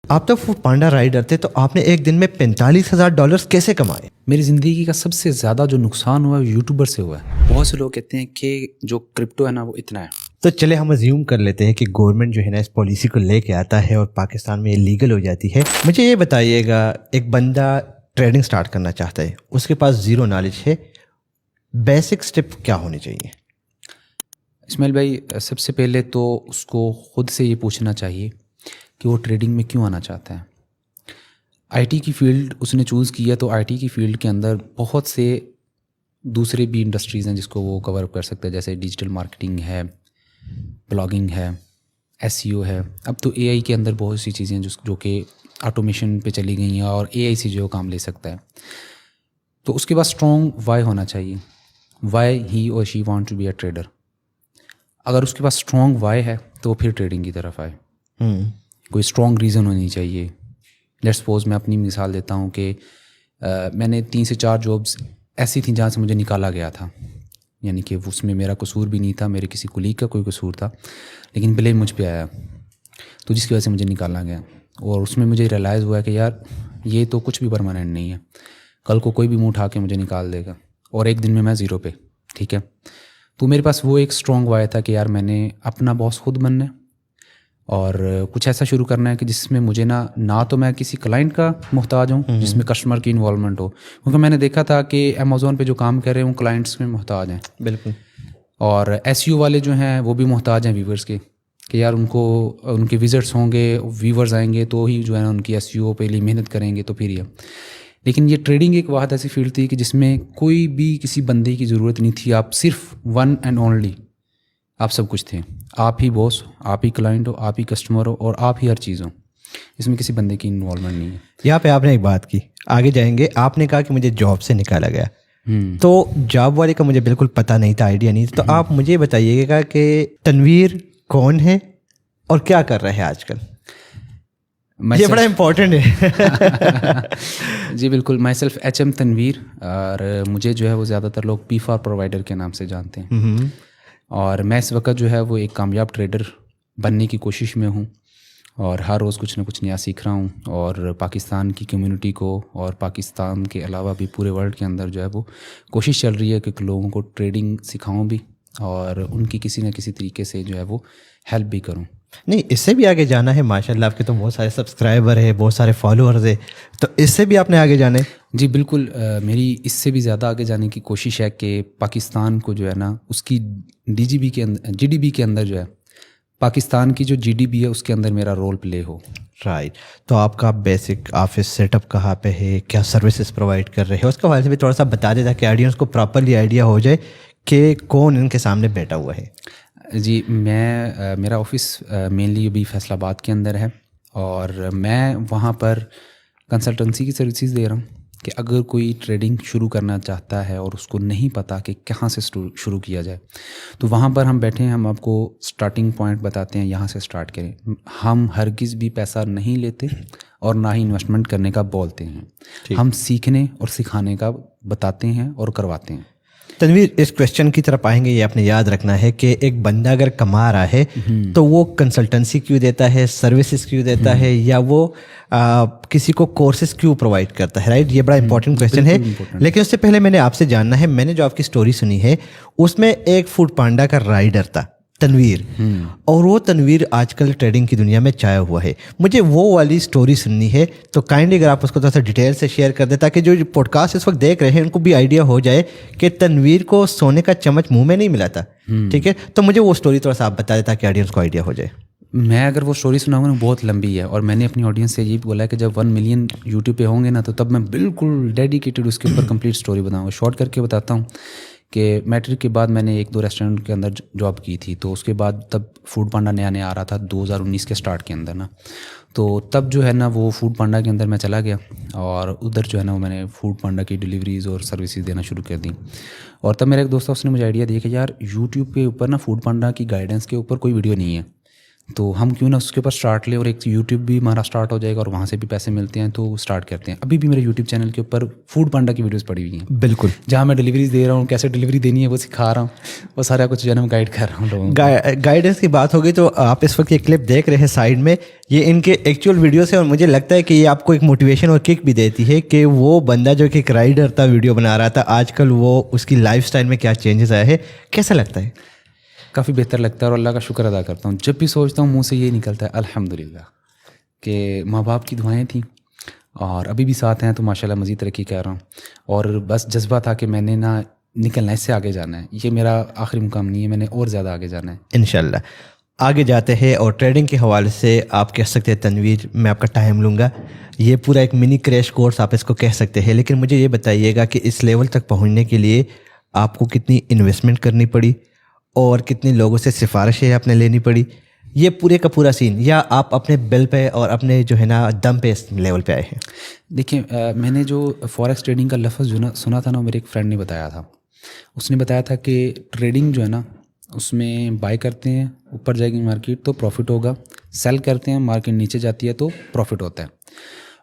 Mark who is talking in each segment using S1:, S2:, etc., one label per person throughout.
S1: आप तो फूड पांडा राइडर थे, तो आपने एक दिन में $45,000 कैसे कमाए?
S2: मेरी ज़िंदगी का सबसे ज़्यादा जो नुकसान हुआ है वो यूट्यूबर से हुआ है। बहुत से लोग कहते हैं कि जो क्रिप्टो है ना वो इतना है।
S1: तो चले हम अज्यूम कर लेते हैं कि गवर्नमेंट जो है ना इस पॉलिसी को लेके आता है और पाकिस्तान में ये लीगल हो जाती है। मुझे ये बताइएगा, एक बंदा ट्रेडिंग स्टार्ट करना चाहता है, उसके पास ज़ीरो नॉलेज है, बेसिक स्टेप क्या होने चाहिए?
S2: इस्माइल भाई, सबसे पहले तो उसको ख़ुद से ये पूछना चाहिए कि वो ट्रेडिंग में क्यों आना चाहता है। आईटी की फ़ील्ड उसने चूज़ किया तो आईटी की फ़ील्ड के अंदर बहुत से दूसरे भी इंडस्ट्रीज़ हैं जिसको वो कवर अप कर सकता है, जैसे डिजिटल मार्केटिंग है, ब्लॉगिंग है, एसईओ है। अब तो एआई के अंदर बहुत सी चीज़ें हैं जो कि ऑटोमेशन पे चली गई हैं और एआई से जो काम ले सकता है। तो उसके पास स्ट्रॉन्ग वाई होना चाहिए, वाई ही और she want to be a trader. अगर उसके पास स्ट्रॉन्ग वाई है तो वो फिर ट्रेडिंग की तरफ आए। कोई स्ट्रॉन्ग रीज़न होनी चाहिए। लेट्स सपोज मैं अपनी मिसाल देता हूँ कि मैंने 3 से 4 जॉब्स ऐसी थी जहाँ से मुझे निकाला गया था, यानी कि उसमें मेरा कसूर भी नहीं था, मेरे किसी कुलीग का कोई कसूर था, लेकिन ब्लेम मुझ पे आया, तो जिसकी वजह से मुझे निकाला गया। और उसमें मुझे रियलाइज़ हुआ कि यार ये तो कुछ भी परमानेंट नहीं है, कल को कोई भी मुँह उठा के मुझे निकाल देगा और एक दिन में मैं ज़ीरो पे। ठीक है, तो मेरे पास वो एक स्ट्रॉन्ग वाई था कि यार मैंने अपना बॉस खुद बनना है और कुछ ऐसा शुरू करना है कि जिसमें मुझे ना तो मैं किसी क्लाइंट का मोहताज हूँ, जिसमें कस्टमर की इन्वॉल्वमेंट हो, क्योंकि मैंने देखा था कि अमेज़ॉन पे जो काम कर रहे हैं वो क्लाइंट्स में मोहताज हैं।
S1: बिल्कुल।
S2: और एसईओ वाले जो हैं वो भी मोहताज हैं व्यूवर्स के, कि यार उनको उनके विजिट्स होंगे, व्यूवर्स आएंगे तो ही जो है ना उनकी एसईओ पे लिए मेहनत करेंगे तो फिर ये। लेकिन ये ट्रेडिंग एक वाहद ऐसी फील्ड थी कि जिसमें कोई भी किसी बंदे की ज़रूरत नहीं थी। आप सिर्फ वन एंड ओनली आप सब कुछ थे। आप ही बॉस, आप ही क्लाइंट हो, आप ही कस्टमर हो और आप ही हर चीज़ हो। इसमें किसी बंदे की इन्वॉल्वमेंट नहीं है।
S1: यहाँ पे आपने एक बात की, आगे जाएंगे। आपने कहा कि मुझे जॉब से निकाला गया, तो जॉब वाले का मुझे बिल्कुल पता नहीं था, आइडिया नहीं था। तो आप मुझे बताइएगा कि तनवीर कौन है और क्या कर रहा है आजकल? ये बड़ा इम्पोर्टेंट है।
S2: जी बिल्कुल, माई सेल्फ HM तनवीर, और मुझे जो है वो ज़्यादातर लोग P4 प्रोवाइडर के नाम से जानते हैं। और मैं इस वक्त जो है वो एक कामयाब ट्रेडर बनने की कोशिश में हूँ और हर रोज़ कुछ ना कुछ नया सीख रहा हूँ। और पाकिस्तान की कम्युनिटी को और पाकिस्तान के अलावा भी पूरे वर्ल्ड के अंदर जो है वो कोशिश चल रही है कि लोगों को ट्रेडिंग सिखाऊं भी और उनकी किसी न किसी तरीके से जो है वो हेल्प भी करूँ।
S1: नहीं, इससे भी आगे जाना है। माशाल्लाह आपके तो बहुत सारे सब्सक्राइबर है, बहुत सारे फॉलोअर्स है, तो इससे भी आपने आगे जाना है?
S2: जी बिल्कुल, मेरी इससे भी ज़्यादा आगे जाने की कोशिश है कि पाकिस्तान को जो है ना उसकी DGB के अंदर, GDP के अंदर जो है पाकिस्तान की जो GDP है उसके अंदर मेरा रोल प्ले हो।
S1: राइट। तो आपका बेसिक ऑफिस सेटअप कहाँ पे है, क्या सर्विसेज प्रोवाइड कर रहे हैं, उसके बारे में भी थोड़ा सा बता दें ताकि ऑडियंस को प्रॉपरली आइडिया हो जाए कि कौन इनके सामने बैठा हुआ है।
S2: जी, मेरा ऑफिस मेनली अभी फैसलाबाद के अंदर है और मैं वहाँ पर कंसल्टेंसी की सर्विसेज दे रहा हूँ कि अगर कोई ट्रेडिंग शुरू करना चाहता है और उसको नहीं पता कि कहाँ से शुरू किया जाए, तो वहाँ पर हम बैठे हैं, हम आपको स्टार्टिंग पॉइंट बताते हैं, यहाँ से स्टार्ट करें। हम हरगिज़ भी पैसा नहीं लेते और ना ही इन्वेस्टमेंट करने का बोलते हैं। हम सीखने और सिखाने का बताते हैं और करवाते हैं।
S1: तनवीर, इस क्वेश्चन की तरफ आएंगे, ये आपने याद रखना है कि एक बंदा अगर कमा रहा है तो वो कंसल्टेंसी क्यों देता है, सर्विसेज क्यों देता है, या वो किसी को कोर्सेज क्यों प्रोवाइड करता है? राइट, ये बड़ा इंपॉर्टेंट क्वेश्चन है। लेकिन उससे पहले मैंने आपसे जानना है, मैंने जो आपकी स्टोरी सुनी है उसमें एक फूड पांडा का राइडर था तनवीर, और वो तनवीर आजकल ट्रेडिंग की दुनिया में छाया हुआ है। मुझे वो वाली स्टोरी सुननी है, तो काइंडली अगर आप उसको थोड़ा सा डिटेल से शेयर कर दें ताकि जो पॉडकास्ट इस वक्त देख रहे हैं उनको भी आइडिया हो जाए कि तनवीर को सोने का चम्मच मुंह में नहीं मिला था। ठीक है, तो मुझे वो स्टोरी थोड़ा सा आप बता दें ताकि ऑडियंस को आइडिया हो जाए।
S2: मैं अगर वो स्टोरी सुनाऊंगा ना बहुत लंबी है, और मैंने अपनी ऑडियंस से ये बोला है कि जब 1 मिलियन यूट्यूब पे होंगे ना तो तब मैं बिल्कुल डेडिकेटेड उसके ऊपर कंप्लीट स्टोरी बताऊंगा। शॉर्ट करके बताता हूँ कि मैट्रिक के बाद मैंने 1-2 रेस्टोरेंट के अंदर जॉब की थी, तो उसके बाद तब फूड पांडा नया नया आ रहा था 2019 के स्टार्ट के अंदर ना, तो तब जो है ना वो फूड पांडा के अंदर मैं चला गया और उधर जो है ना वो मैंने फूड पांडा की डिलीवरीज और सर्विसेज देना शुरू कर दी। और तब मेरा एक दोस्त था, उसने मुझे आइडिया दिया कि यार यूट्यूब के ऊपर ना फूड पांडा की गाइडेंस के ऊपर कोई वीडियो नहीं है, तो हम क्यों ना उसके ऊपर स्टार्ट लें, और एक यूट्यूब भी हमारा स्टार्ट हो जाएगा और वहाँ से भी पैसे मिलते हैं, तो स्टार्ट करते हैं। अभी भी मेरे यूट्यूब चैनल के ऊपर फूड पांडा की वीडियोस पड़ी हुई हैं,
S1: बिल्कुल।
S2: जहाँ मैं डिलीवरीज दे रहा हूँ, कैसे डिलीवरी देनी है वो सिखा रहा हूँ, वो सारा कुछ जो है ना मैं गाइड कर रहा हूँ लोगों को।
S1: गाइडेंस की बात होगी तो आप इस वक्त ये क्लिप देख रहे हैं साइड में, ये इनके एक्चुअल वीडियोस है, और मुझे लगता है कि ये आपको एक मोटिवेशन और किक भी देती है कि वो बंदा जो कि एक राइडर था, वीडियो बना रहा था, आजकल वो उसकी लाइफस्टाइल में क्या चेंजेस आए हैं। कैसा लगता है?
S2: काफ़ी बेहतर लगता है और अल्लाह का शुक्र अदा करता हूँ। जब भी सोचता हूँ मुंह से ये निकलता है अल्हम्दुलिल्लाह, कि माँ बाप की दुआएं थी और अभी भी साथ हैं, तो माशाल्लाह मज़ीद तरक्की कर रहा हूँ। और बस जज्बा था कि मैंने ना निकलना है, इससे आगे जाना है, ये मेरा आखिरी मुकाम नहीं है, मैंने और ज़्यादा आगे जाना है
S1: इंशाल्लाह। आगे जाते हैं और ट्रेडिंग के हवाले से आप कह सकते हैं तनवीर, मैं आपका टाइम लूँगा, ये पूरा एक मिनी क्रैश कोर्स आप इसको कह सकते हैं, लेकिन मुझे ये बताइएगा कि इस लेवल तक पहुँचने के लिए आपको कितनी इन्वेस्टमेंट करनी पड़ी और कितने लोगों से सिफारिशें आपने लेनी पड़ी, ये पूरे का पूरा सीन, या आप अपने बिल पे और अपने जो है ना दम पे इस लेवल पे आए हैं?
S2: देखिए, मैंने जो फॉरेक्स ट्रेडिंग का लफ्ज़ जो ना सुना था ना, मेरे एक फ्रेंड ने बताया था। उसने बताया था कि ट्रेडिंग जो है ना, उसमें बाय करते हैं, ऊपर जाएगी मार्केट तो प्रॉफिट होगा, सेल करते हैं, मार्केट नीचे जाती है तो प्रॉफिट होता है।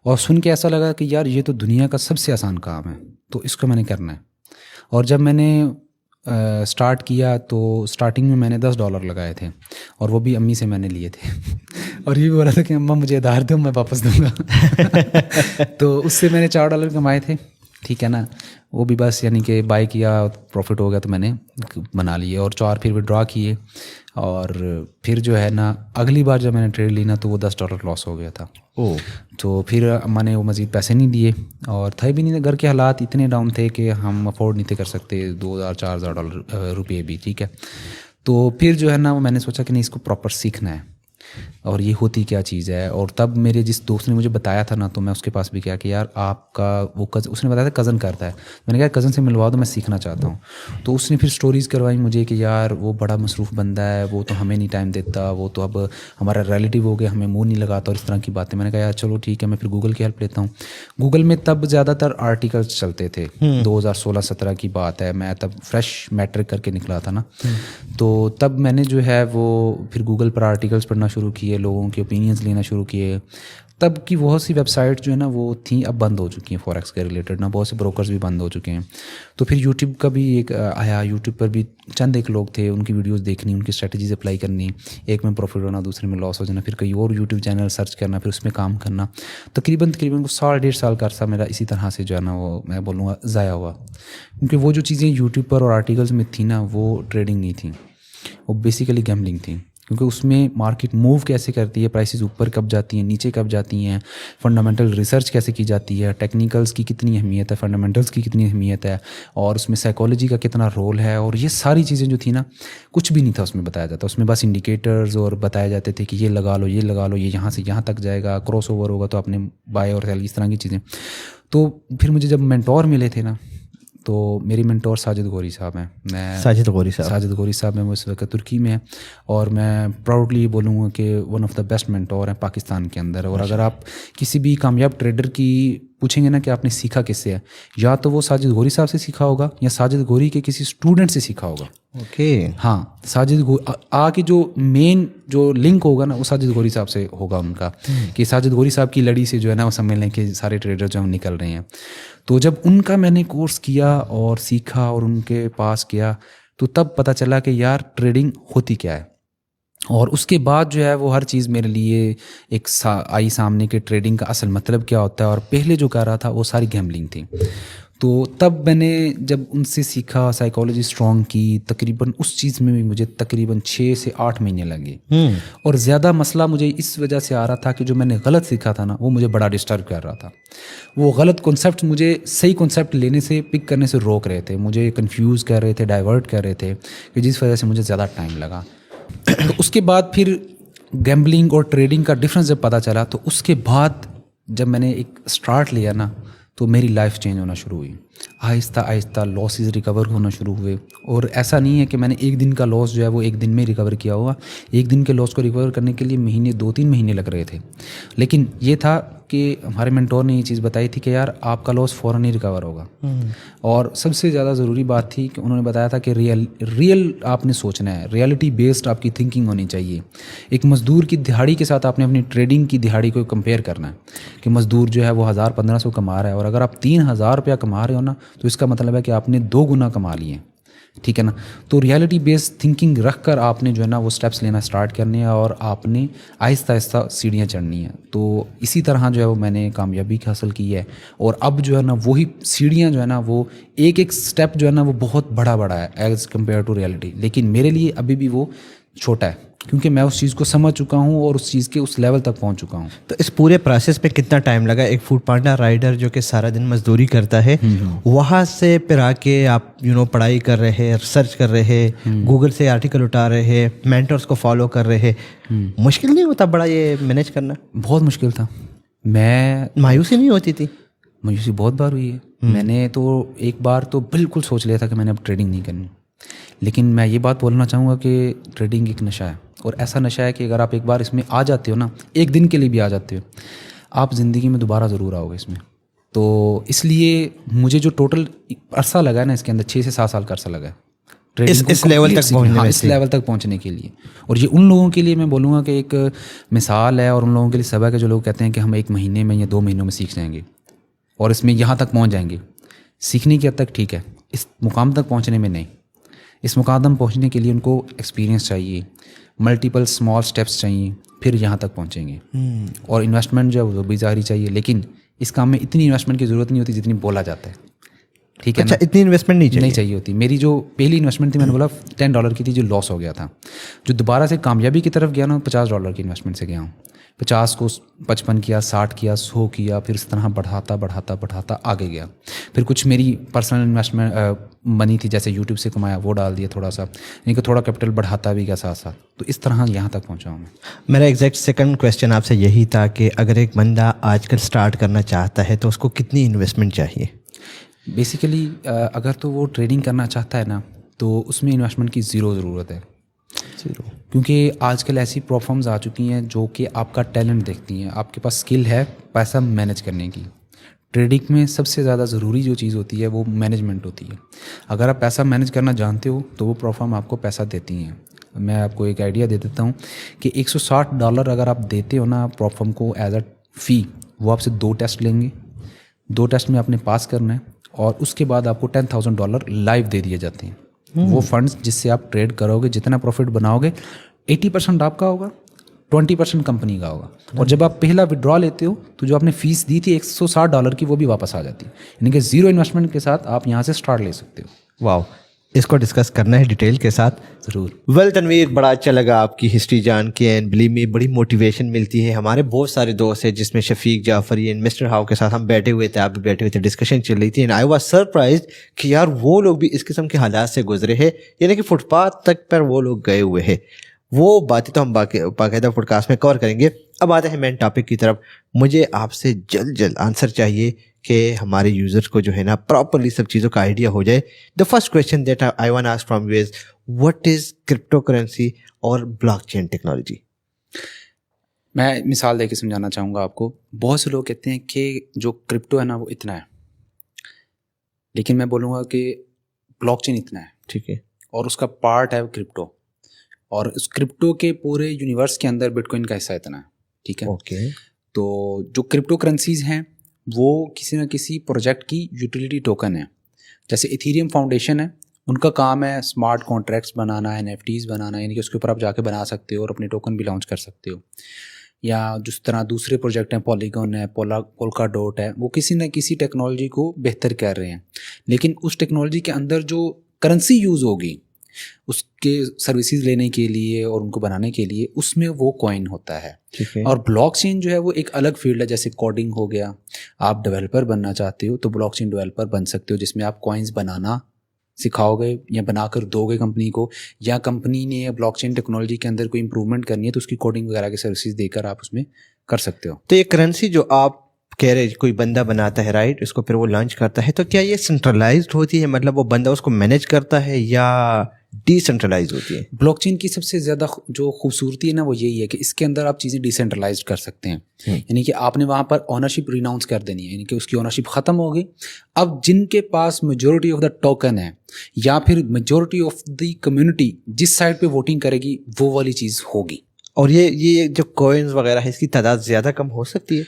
S2: और सुन के ऐसा लगा कि यार ये तो दुनिया का सबसे आसान काम है, तो इसको मैंने करना है। और जब मैंने स्टार्ट किया तो स्टार्टिंग में मैंने $10 लगाए थे, और वो भी अम्मी से मैंने लिए थे और ये भी बोला था कि अम्मा मुझे उधार दो, मैं वापस दूंगा तो उससे मैंने $4 कमाए थे, ठीक है ना। वो भी बस यानी कि बाय किया, प्रॉफिट हो गया तो मैंने बना लिए, और 4 फिर विड्रॉ किए, और फिर जो है ना अगली बार जब मैंने ट्रेड ली ना तो वो $10 लॉस हो गया था।
S1: ओह।
S2: तो फिर अम्मा ने वो मज़ीद पैसे नहीं दिए, और थे भी नहीं, घर के हालात इतने डाउन थे कि हम अफोर्ड नहीं थे कर सकते $2,000-4,000 रुपये भी, ठीक है। तो फिर जो है ना वो मैंने सोचा कि नहीं, इसको प्रॉपर सीखना है और ये होती क्या चीज़ है। और तब मेरे जिस दोस्त ने मुझे बताया था ना, तो मैं उसके पास भी गया कि यार आपका वो उसने बताया था कज़न करता है। मैंने कहा कज़न से मिलवा दो, मैं सीखना चाहता हूँ। तो उसने फिर स्टोरीज़ करवाई मुझे कि यार वो बड़ा मसरूफ़ बंदा है, वो तो हमें नहीं टाइम देता, वो तो अब हमारा रिलेटिव हो गया, हमें मुँह नहीं लगाता, और इस तरह की बातें। मैंने कहा यार चलो ठीक है, मैं फिर गूगल की हेल्प लेता हूँ। गूगल में तब ज़्यादातर आर्टिकल्स चलते थे, 2016-17 की बात है, मैं तब फ्रेश मैट्रिक करके निकला था ना। तो तब मैंने जो है वो फिर गूगल पर आर्टिकल्स पढ़ना शुरू किए, लोगों के ओपिनियंस लेना शुरू किए। तब की बहुत सी वेबसाइट जो है ना वो थी, अब बंद हो चुकी हैं फॉरेक्स के रिलेटेड ना, बहुत से ब्रोकर्स भी बंद हो चुके हैं। तो फिर यूट्यूब का भी एक आया, यूट्यूब पर भी चंद एक लोग थे, उनकी वीडियोस देखनी, उनकी स्ट्रेटजीज अप्लाई करनी, एक में प्रॉफिट होना, दूसरे में लॉस हो जाना, फिर कई और यूट्यूब चैनल सर्च करना, फिर उसमें काम करना। तकरीबन 1.5 साल का अर्सा मेरा इसी तरह से जो है ना वो मैं बोलूँगा ज़ाया हुआ, क्योंकि वो जो चीज़ें यूट्यूब पर और आर्टिकल्स में थी ना, वो ट्रेडिंग नहीं थी, वो बेसिकली गैम्बलिंग थी। क्योंकि उसमें मार्केट मूव कैसे करती है, प्राइसेस ऊपर कब जाती हैं, नीचे कब जाती हैं, फंडामेंटल रिसर्च कैसे की जाती है, टेक्निकल्स की कितनी अहमियत है, फंडामेंटल्स की कितनी अहमियत है, और उसमें साइकोलॉजी का कितना रोल है, और ये सारी चीज़ें जो थी ना, कुछ भी नहीं था उसमें बताया जाता। उसमें बस इंडिकेटर्स और बताए जाते थे कि ये लगा लो, ये लगा लो, ये यहाँ से यहाँ तक जाएगा, क्रॉस ओवर होगा तो आपने बाय और सेल, इस तरह की चीज़ें। तो फिर मुझे जब मेंटोर मिले थे ना, तो मेरी मेंटोर साजिद गौरी साहब हैं। मैं साजिद गौरी साहब हैं, वो इस वक्त तुर्की में है, और मैं प्राउडली ये बोलूँगा कि one of the best mentor हैं पाकिस्तान के अंदर। और अगर आप किसी भी कामयाब ट्रेडर की पूछेंगे ना कि आपने सीखा किससे है, या तो वो साजिद गौरी साहब से सीखा होगा या साजिद गौरी के किसी स्टूडेंट से सीखा होगा।
S1: ओके।
S2: हाँ, साजिद आके जो मेन जो लिंक होगा ना, वो साजिद गौरी साहब से होगा उनका, कि साजिद गौरी साहब की लड़ी से जो है ना वो समझ लें कि सारे ट्रेडर जो हम निकल रहे हैं। तो जब उनका मैंने कोर्स किया और सीखा और उनके पास गया, तो तब पता चला कि यार ट्रेडिंग होती क्या है। और उसके बाद जो है वो हर चीज़ मेरे लिए एक आई सामने कि ट्रेडिंग का असल मतलब क्या होता है, और पहले जो कर रहा था वो सारी गैम्बलिंग थी। तो तब मैंने जब उनसे सीखा, साइकोलॉजी स्ट्रॉन्ग की, तकरीबन उस चीज़ में भी मुझे तकरीबन 6 से 8 महीने लगे। और ज़्यादा मसला मुझे इस वजह से आ रहा था कि जो मैंने गलत सीखा था ना, वो मुझे बड़ा डिस्टर्ब कर रहा था। वो गलत कॉन्सेप्ट मुझे सही कॉन्सेप्ट लेने से, पिक करने से रोक रहे थे, मुझे कंफ्यूज कर रहे थे, डाइवर्ट कर रहे थे, कि जिस वजह से मुझे ज़्यादा टाइम लगा। तो उसके बाद फिर गैम्बलिंग और ट्रेडिंग का डिफरेंस जब पता चला, तो उसके बाद जब मैंने एक स्टार्ट लिया ना, तो मेरी लाइफ चेंज होना शुरू हुई। आहिस्ता आहिस्ता लॉसेस रिकवर होना शुरू हुए। और ऐसा नहीं है कि मैंने एक दिन का लॉस जो है वो एक दिन में रिकवर किया हुआ। एक दिन के लॉस को रिकवर करने के लिए महीने, 2-3 महीने लग रहे थे। लेकिन ये था कि हमारे मेंटोर ने ये चीज़ बताई थी कि यार आपका लॉस फ़ौरन ही रिकवर होगा। और सबसे ज़्यादा ज़रूरी बात थी कि उन्होंने बताया था कि रियल आपने सोचना है, रियलिटी बेस्ड आपकी थिंकिंग होनी चाहिए। एक मज़दूर की दिहाड़ी के साथ आपने अपनी ट्रेडिंग की दिहाड़ी को कंपेयर करना है कि मज़दूर जो है वो 1000-1500 कमा रहा है, और अगर आप 3000 रुपया कमा रहे हो ना, तो इसका मतलब है कि आपने 2 गुना कमा लिए हैं, ठीक है ना। तो रियलिटी बेस्ड थिंकिंग रख कर आपने जो है ना वो स्टेप्स लेना स्टार्ट करने हैं, और आपने आहिस्ता आहिस्ता सीढ़ियाँ चढ़नी है। तो इसी तरह जो है वो मैंने कामयाबी हासिल की है, और अब जो है ना वही सीढ़ियाँ जो है ना वो एक एक स्टेप जो है ना वो बहुत बड़ा बड़ा है एज़ कम्पेयर टू रियलिटी, लेकिन मेरे लिए अभी भी वो छोटा है, क्योंकि मैं उस चीज़ को समझ चुका हूँ और उस चीज़ के उस लेवल तक पहुँच चुका हूँ।
S1: तो इस पूरे प्रोसेस में कितना टाइम लगा? एक फूड पांडा राइडर जो कि सारा दिन मजदूरी करता है, वहाँ से फिर आके आप पढ़ाई कर रहे हैं, रिसर्च कर रहे हैं, गूगल से आर्टिकल उठा रहे हैं, मेंटर्स को फॉलो कर रहे हैं, मुश्किल नहीं होता बड़ा ये मैनेज करना?
S2: बहुत मुश्किल था। मैं
S1: मायूसी नहीं होती थी?
S2: मायूसी बहुत बार हुई है। मैंने तो एक बार तो बिल्कुल सोच लिया था कि मैंने अब ट्रेडिंग नहीं करनी, लेकिन मैं ये बात बोलना चाहूँगा कि ट्रेडिंग एक नशा है, और ऐसा नशा है कि अगर आप एक बार इसमें आ जाते हो ना, एक दिन के लिए भी आ जाते हो, आप ज़िंदगी में दोबारा ज़रूर आओगे इसमें। तो इसलिए मुझे जो टोटल अरसा लगा है ना इसके अंदर 6 से 7 साल का अरसा लगा है
S1: इस लेवल तक पहुँचने में।
S2: इस लेवल तक पहुँचने के लिए। और ये उन लोगों के लिए मैं बोलूँगा कि एक मिसाल है, और उन लोगों के लिए सबक है जो लोग कहते हैं कि हम 1 महीने में या 2 महीनों में सीख जाएंगे और इसमें यहाँ तक पहुँच जाएंगे। सीखने की हद तक ठीक है, इस मुकाम तक पहुँचने में नहीं। इस मुकाम तक पहुँचने के लिए उनको एक्सपीरियंस चाहिए, मल्टीपल स्मॉल स्टेप्स चाहिए, फिर यहाँ तक पहुँचेंगे। और इन्वेस्टमेंट जो है वो भी जारी चाहिए, लेकिन इस काम में इतनी इन्वेस्टमेंट की ज़रूरत नहीं होती जितनी बोला जाता है, ठीक है ना।
S1: इतनी इन्वेस्टमेंट नहीं चाहिए
S2: होती। मेरी जो पहली इन्वेस्टमेंट थी, मैंने बोला $10 की थी, जो लॉस हो गया था। जो दोबारा से कामयाबी की तरफ गया ना, $50 की इन्वेस्टमेंट से गया हूँ। 50 को 55 किया, 60 किया, 100 किया, फिर इस तरह बढ़ाता आगे गया। फिर कुछ मेरी पर्सनल इन्वेस्टमेंट बनी थी, जैसे यूट्यूब से कमाया वो डाल दिया थोड़ा सा, यानी कि थोड़ा कैपिटल बढ़ाता भी गया साथ साथ। तो इस तरह यहाँ तक पहुँचा हूँ मैं।
S1: मेरा एग्जैक्ट सेकंड क्वेश्चन आपसे यही था कि अगर एक बंदा आजकल स्टार्ट करना चाहता है तो उसको कितनी इन्वेस्टमेंट चाहिए?
S2: बेसिकली अगर तो वो ट्रेडिंग करना चाहता है ना, तो उसमें इन्वेस्टमेंट की ज़ीरो ज़रूरत है। क्योंकि आजकल ऐसी प्लेटफॉर्म्स आ चुकी हैं जो कि आपका टैलेंट देखती हैं, आपके पास स्किल है पैसा मैनेज करने की। ट्रेडिंग में सबसे ज़्यादा ज़रूरी जो चीज़ होती है वो मैनेजमेंट होती है। अगर आप पैसा मैनेज करना जानते हो तो वो प्लेटफॉर्म आपको पैसा देती हैं। मैं आपको एक आइडिया दे देता हूँ कि $160 अगर आप देते हो ना प्लेटफॉर्म को एज अ फ़ी, वो आपसे 2 टेस्ट लेंगे, 2 टेस्ट में आपने पास करना है, और उसके बाद आपको $10,000 लाइव दे दिए जाते हैं। वो फंड्स जिससे आप ट्रेड करोगे, जितना प्रॉफिट बनाओगे 80% आपका होगा, 20% कंपनी का होगा। और जब आप पहला विड्रॉ लेते हो तो जो आपने फीस दी थी $160 की, वो भी वापस आ जाती है। यानी कि ज़ीरो इन्वेस्टमेंट के साथ आप यहाँ से स्टार्ट ले सकते हो।
S1: वाह, इसको डिस्कस करना है डिटेल के साथ
S2: ज़रूर।
S1: वेल तनवीर, बड़ा अच्छा लगा आपकी हिस्ट्री जान के, एंड बिलीव मी बड़ी मोटिवेशन मिलती है। हमारे बहुत सारे दोस्त हैं जिसमें शफीक जाफरी एंड मिस्टर हाउ के साथ हम बैठे हुए थे, आप भी बैठे हुए थे, डिस्कशन चल रही थी, एंड आई वाज सरप्राइज्ड कि यार वो लोग भी इस किस्म के हालात से गुजरे हैं, यानी कि फुटपाथ तक पर वो लोग गए हुए हैं। वो बातें तो हम बाकायदा पॉडकास्ट में कवर करेंगे। अब आते हैं मेन टॉपिक की तरफ। मुझे आपसे जल्द आंसर चाहिए कि हमारे यूजर्स को जो है ना प्रॉपरली सब चीज़ों का आइडिया हो जाए। The first question that I want ask from you is what is crypto currency और ब्लॉकचेन टेक्नोलॉजी?
S2: मैं मिसाल देके समझाना चाहूँगा आपको। बहुत से लोग कहते हैं कि जो क्रिप्टो है ना वो इतना है, लेकिन मैं बोलूँगा कि ब्लॉकचेन इतना है,
S1: ठीक है,
S2: और उसका पार्ट है क्रिप्टो, और उस क्रिप्टो के पूरे यूनिवर्स के अंदर बिटकॉइन का हिस्सा इतना है, ठीक है।
S1: ओके।
S2: तो जो क्रिप्टो करेंसीज हैं वो किसी न किसी प्रोजेक्ट की यूटिलिटी टोकन है। जैसे इथीरियम फाउंडेशन है, उनका काम है स्मार्ट कॉन्ट्रैक्ट्स बनाना, NFTs बनाना, यानी कि उसके ऊपर आप जाके बना सकते हो और अपने टोकन भी लॉन्च कर सकते हो। या जिस तरह दूसरे प्रोजेक्ट हैं, पॉलीगॉन है, पोल्का डॉट है, वो किसी न किसी टेक्नोलॉजी को बेहतर कर रहे हैं, लेकिन उस टेक्नोलॉजी के अंदर जो करेंसी यूज़ होगी उसके सर्विसेज लेने के लिए और उनको बनाने के लिए, उसमें वो कॉइन होता है। और ब्लॉकचेन जो है वो एक अलग फील्ड है। जैसे कोडिंग हो गया, आप डेवलपर बनना चाहते हो तो ब्लॉकचेन डेवलपर बन सकते हो, जिसमें आप कॉइन्स बनाना सिखाओगे या बनाकर दोगे कंपनी को, या कंपनी ने ब्लॉकचेन टेक्नोलॉजी के अंदर कोई इंप्रूवमेंट करनी है तो उसकी कोडिंग वगैरह की सर्विसेज देकर आप उसमें कर सकते हो।
S1: तो ये करेंसी जो आप कह रहे कोई बंदा बनाता है, राइट, उसको फिर वो लॉन्च करता है, तो क्या ये सेंट्रलाइज्ड होती है? मतलब वो बंदा उसको मैनेज करता है या डिसेंट्रलाइज होती है।
S2: ब्लॉकचेन की सबसे ज़्यादा जो खूबसूरती है ना वो यही है कि इसके अंदर आप चीज़ें डिसेंट्रलाइज कर सकते हैं। यानी कि आपने वहाँ पर ऑनरशिप रिनाउंस कर देनी है, यानी कि उसकी ऑनरशिप ख़त्म हो गई। अब जिनके पास मेजोरिटी ऑफ द टोकन है या फिर मेजोरिटी ऑफ द कम्युनिटी जिस साइड पे वोटिंग करेगी वो वाली चीज़ होगी।
S1: और ये जो कॉइन्स वगैरह है इसकी तादाद ज़्यादा कम हो सकती है।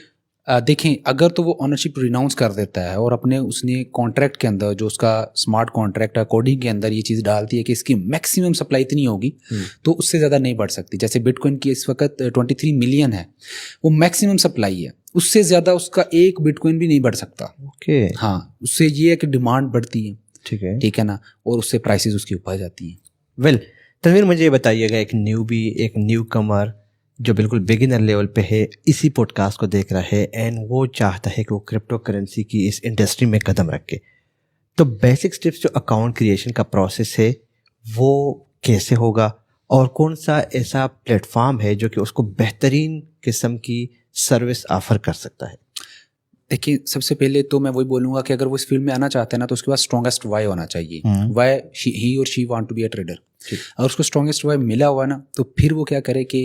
S2: देखें, अगर तो वो ऑनरशिप रिनाउंस कर देता है और अपने उसने कॉन्ट्रैक्ट के अंदर जो उसका स्मार्ट कॉन्ट्रैक्ट है कोडिंग के अंदर ये चीज़ डालती है कि इसकी मैक्सिमम सप्लाई इतनी होगी तो उससे ज़्यादा नहीं बढ़ सकती। जैसे बिटकॉइन की इस वक्त 23 मिलियन है, वो मैक्सिमम सप्लाई है, उससे ज़्यादा उसका एक बिटकॉइन भी नहीं बढ़ सकता।
S1: ओके।
S2: हाँ, उससे ये है कि डिमांड बढ़ती है,
S1: ठीक
S2: है ना, और उससे प्राइसेस उसकी ऊपर जाती हैं।
S1: वेल तनवीर, मुझे ये बताइएगा, एक न्यूबी, एक न्यू कमर जो बिल्कुल बिगिनर लेवल पे है, इसी पॉडकास्ट को देख रहा है एंड वो चाहता है कि वो क्रिप्टो करेंसी की इस इंडस्ट्री में कदम रखे, तो बेसिक स्टेप्स जो अकाउंट क्रिएशन का प्रोसेस है वो कैसे होगा और कौन सा ऐसा प्लेटफॉर्म है जो कि उसको बेहतरीन किस्म की सर्विस ऑफर कर सकता है?
S2: देखिए, सबसे पहले तो मैं वही बोलूँगा कि अगर वो इस फील्ड में आना चाहते हैं ना तो उसके पास स्ट्रॉन्गेस्ट वाई होना चाहिए। वाई ही और she want to be a trader. अगर उसको स्ट्रॉन्गेस्ट वाई मिला हुआ ना तो फिर वो क्या करे कि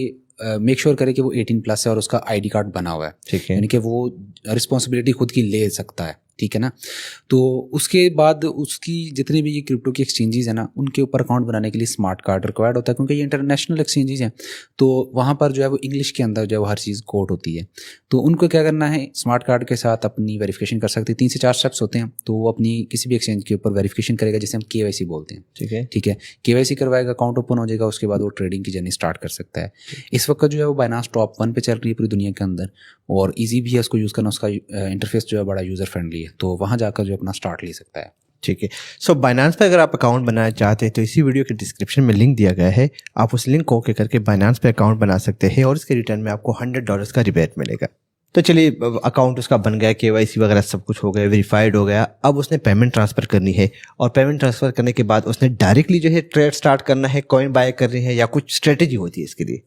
S2: मेक श्योर करे कि वो 18+ है और उसका आईडी कार्ड बना हुआ है,
S1: ठीक है,
S2: यानी कि वो रिस्पॉन्सिबिलिटी खुद की ले सकता है, ठीक है ना। तो उसके बाद उसकी जितने भी ये क्रिप्टो की एक्सचेंजेस हैं ना उनके ऊपर अकाउंट बनाने के लिए स्मार्ट कार्ड रिक्वायर्ड होता है, क्योंकि ये इंटरनेशनल एक्सचेंजेस हैं तो वहाँ पर जो है वो इंग्लिश के अंदर जो है वो हर चीज़ कोड होती है। तो उनको क्या करना है, स्मार्ट कार्ड के साथ अपनी वेरिफिकेशन कर सकते हैं। 3 से 4 स्टेप्स होते हैं, तो वो अपनी किसी भी एक्सचेंज के ऊपर वेरिफिकेशन करेगा जिसे हम KYC बोलते हैं, ठीक है। KYC करवाएगा, अकाउंट ओपन हो जाएगा, उसके बाद वो ट्रेडिंग की जर्नी स्टार्ट कर सकता है। इस वक्त जो है वो बाइनांस टॉप 1 पे चल रही है पूरी दुनिया के अंदर और ईजी भी है उसको यूज़ करना, उसका इंटरफेस जो है बड़ा यूज़र फ्रेंडली है, तो वहाँ जाकर जो अपना स्टार्ट ले सकता है।
S1: ठीक है। सो बाइनांस पे अगर आप अकाउंट बनाना चाहते हैं तो इसी वीडियो के डिस्क्रिप्शन में लिंक दिया गया है, आप उस लिंक को ओके करके बाइनांस पे अकाउंट बना सकते हैं और इसके रिटर्न में आपको $100 का रिबेट मिलेगा। तो चलिए, अकाउंट उसका बन गया, KYC वगैरह सब कुछ हो गया, वेरीफाइड हो गया, अब उसने पेमेंट ट्रांसफ़र करनी है और पेमेंट ट्रांसफ़र करने के बाद उसने डायरेक्टली जो है ट्रेड स्टार्ट करना है, कॉइन बाय करनी है या कुछ स्ट्रेटेजी होती है इसके लिए?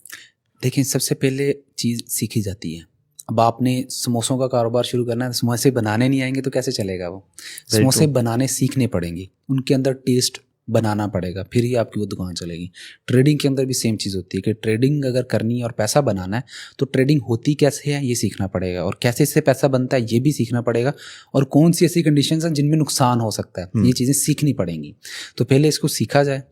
S2: देखिए, सबसे पहले चीज़ सीखी जाती है। अब आपने समोसों का कारोबार शुरू करना है, समोसे बनाने नहीं आएंगे तो कैसे चलेगा? वो समोसे बनाने सीखने पड़ेंगे, उनके अंदर टेस्ट बनाना पड़ेगा, फिर ही आपकी वो दुकान चलेगी। ट्रेडिंग के अंदर भी सेम चीज़ होती है कि ट्रेडिंग अगर करनी है और पैसा बनाना है तो ट्रेडिंग होती कैसे है ये सीखना पड़ेगा और कैसे इससे पैसा बनता है ये भी सीखना पड़ेगा और कौन सी ऐसी कंडीशंस हैं जिनमें नुकसान हो सकता है, ये चीज़ें सीखनी पड़ेंगी। तो पहले इसको सीखा जाए।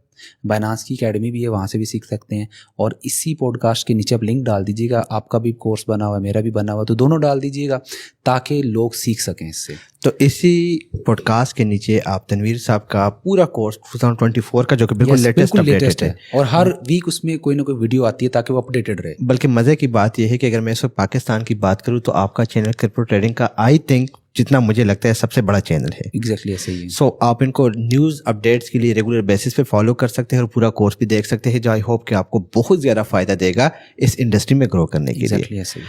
S2: बाइनांस की एकेडमी भी है, वहाँ से भी सीख सकते हैं और इसी पॉडकास्ट के नीचे आप लिंक डाल दीजिएगा, आपका भी कोर्स बना हुआ है, मेरा भी बना हुआ है, तो दोनों डाल दीजिएगा ताकि लोग सीख सकें इससे।
S1: तो इसी पॉडकास्ट के नीचे आप तनवीर साहब का पूरा कोर्स 2024 का जो कि बिल्कुल लेटेस्ट है
S2: और हर वीक उसमें कोई ना कोई वीडियो आती है ताकि वो अपडेटेड रहे।
S1: बल्कि मज़े की बात यह है कि अगर मैं इस वक्त पाकिस्तान की बात करूँ तो आपका चैनल क्रिप्टो ट्रेडिंग का आई थिंक जितना मुझे लगता है सबसे बड़ा चैनल है।
S2: एग्जैक्टली ऐसे ही है।
S1: सो आप इनको न्यूज़ अपडेट्स के लिए रेगुलर बेसिस पे फॉलो कर सकते हैं और पूरा कोर्स भी देख सकते हैं, जो आई होप कि आपको बहुत ज़्यादा फ़ायदा देगा इस इंडस्ट्री में ग्रो करने के लिए।
S2: ऐसे ही।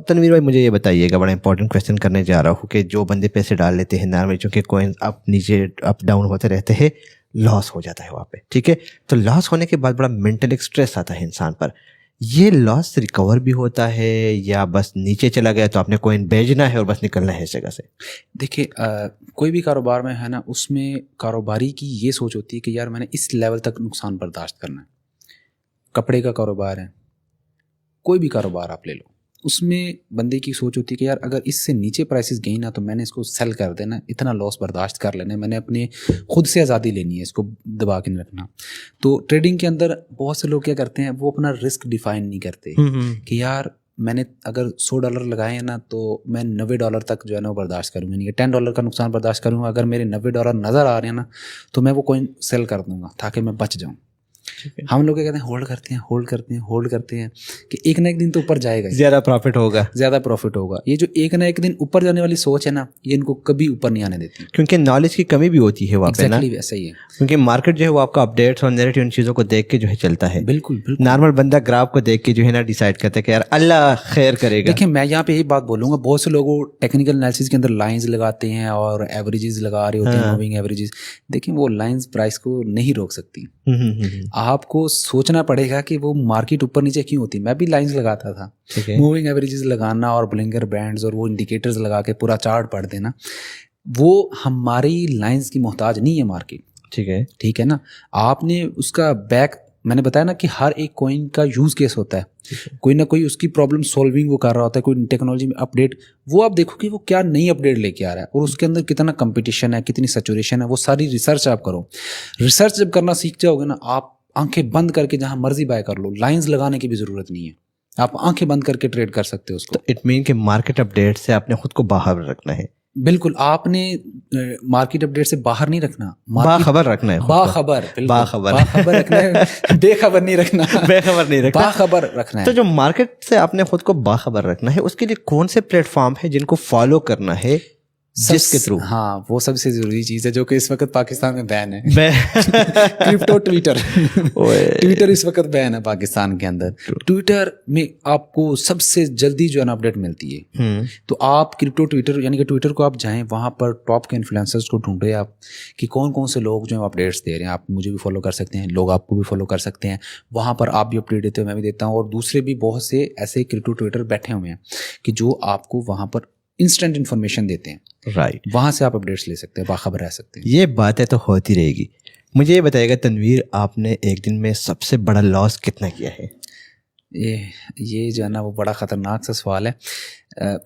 S1: तनवीर भाई, मुझे ये बताइएगा, बड़ा इंपॉर्टेंट क्वेश्चन करने जा रहा हूँ कि जो बंदे पैसे डाल लेते हैं नॉर्मली, चूँकि कॉइन अप नीचे अप डाउन होते रहते हैं, लॉस हो जाता है वहाँ पे, ठीक है। तो लॉस होने के बाद बड़ा मेंटल एक स्ट्रेस आता है इंसान पर। ये लॉस रिकवर भी होता है या बस नीचे चला गया तो आपने कॉइन बेचना है और बस निकलना है इस जगह से?
S2: देखिए, कोई भी कारोबार में है ना, उसमें कारोबारी की ये सोच होती है कि यार मैंने इस लेवल तक नुकसान बर्दाश्त करना है। कपड़े का कारोबार है, कोई भी कारोबार आप ले लो, उसमें बंदे की सोच होती है कि यार अगर इससे नीचे प्राइसेस गई ना तो मैंने इसको सेल कर देना, इतना लॉस बर्दाश्त कर लेना है, मैंने अपने खुद से आज़ादी लेनी है, इसको दबा के नहीं रखना। तो ट्रेडिंग के अंदर बहुत से लोग क्या करते हैं, वो अपना रिस्क डिफाइन नहीं करते कि यार मैंने अगर $100 लगाए हैं ना तो मैं $90 तक जो है ना वो बर्दाश्त करूँगा, नहीं $10 का नुकसान बर्दाश्त करूँगा। अगर मेरे $90 नज़र आ रहे हैं ना तो मैं वो कॉइन सेल कर दूँगा ताकि मैं बच जाऊँ। हम लोग क्या कहते हैं, होल्ड करते हैं कि एक ना एक दिन तो ऊपर जाएगा,
S1: ज़्यादा प्रॉफिट होगा।
S2: ये जो एक ना एक दिन ऊपर जाने वाली सोच है ना, ये इनको कभी ऊपर नहीं आने देती,
S1: क्योंकि नॉलेज की कमी भी होती है वहाँ पे ना।
S2: ऐसा ही है,
S1: क्योंकि मार्केट जो है वो आपका अपडेट्स और नैरेटिव, उन चीज़ों को देख के जो है चलता है।
S2: बिल्कुल।
S1: नॉर्मल बंदा ग्राफ को देख के जो है ना डिसाइड करता है कि यार अल्लाह खैर करेगा।
S2: देखिए, मैं यहाँ पे यही बात बोलूँगा, बहुत से लोग टेक्निकल एनालिसिस के अंदर लाइंस लगाते हैं और एवरेजेस लगा रहे होते हैं, मूविंग एवरेजेस। देखिए, वो लाइंस प्राइस को नहीं रोक सकती। आपको सोचना पड़ेगा कि वो मार्केट ऊपर नीचे क्यों होती है। मैं भी लाइंस लगाता था, मूविंग एवरेजेस लगाना और ब्लिंकर बैंड्स और वो इंडिकेटर्स लगा के पूरा चार्ट पढ़ देना, वो हमारी लाइंस की मोहताज नहीं है मार्केट।
S1: ठीक है।
S2: ठीक है ना, आपने उसका बैक, मैंने बताया ना कि हर एक कॉइन का यूज केस होता है, कोई ना कोई उसकी प्रॉब्लम सॉल्विंग वो कर रहा होता है, कोई टेक्नोलॉजी में अपडेट, वो आप देखो कि वो क्या नई अपडेट लेके आ रहा है और उसके अंदर कितना कंपटीशन है, कितनी सैचुरेशन है, वो सारी रिसर्च आप करो। रिसर्च जब करना सीख जाओगे ना, आप आंखें बंद करके जहां मर्जी बाय कर लो, लाइंस लगाने की भी जरूरत नहीं है, आप आंखें बंद करके ट्रेड कर सकते हो उसको।
S1: तो इट मीन कि मार्केट अपडेट से आपने खुद को बाहर रखना है।
S2: बिल्कुल, आपने मार्केट अपडेट से बाहर नहीं रखना,
S1: बाखबर रखना है,
S2: बाखबर,
S1: बाखबर
S2: बाखबर रखना है, बेखबर नहीं रखना,
S1: बेखबर नहीं रखना,
S2: बाखबर रखना है।
S1: तो जो मार्केट से आपने खुद को बाखबर रखना है, उसके लिए कौन से प्लेटफॉर्म है जिनको फॉलो करना है, जिसके थ्रू?
S2: हाँ, वो सबसे जरूरी चीज है जो कि इस वक्त पाकिस्तान में बैन है, क्रिप्टो ट्विटर। ट्विटर इस वक्त बैन है पाकिस्तान के अंदर। ट्विटर में आपको सबसे जल्दी जो है ना अपडेट मिलती है, तो आप क्रिप्टो ट्विटर यानी कि ट्विटर को आप जाएं, वहां पर टॉप के इन्फ्लुएंसर्स को ढूंढे आप कि कौन कौन से लोग जो है अपडेट्स दे रहे हैं। आप मुझे भी फॉलो कर सकते हैं, लोग आपको भी फॉलो कर सकते हैं, वहां पर आप भी अपडेट देते हो, मैं भी देता हूँ, और दूसरे भी बहुत से ऐसे क्रिप्टो ट्विटर बैठे हुए हैं कि जो आपको वहां पर इंस्टेंट इन्फॉर्मेशन देते हैं।
S1: राइट,
S2: वहां से आप अपडेट्स ले सकते हैं, बाखबर रह सकते हैं।
S1: ये बातें तो होती रहेगी। मुझे ये बताइएगा तनवीर, आपने एक दिन में सबसे बड़ा लॉस कितना किया है?
S2: ये जो है ना वो बड़ा ख़तरनाक सा सवाल है।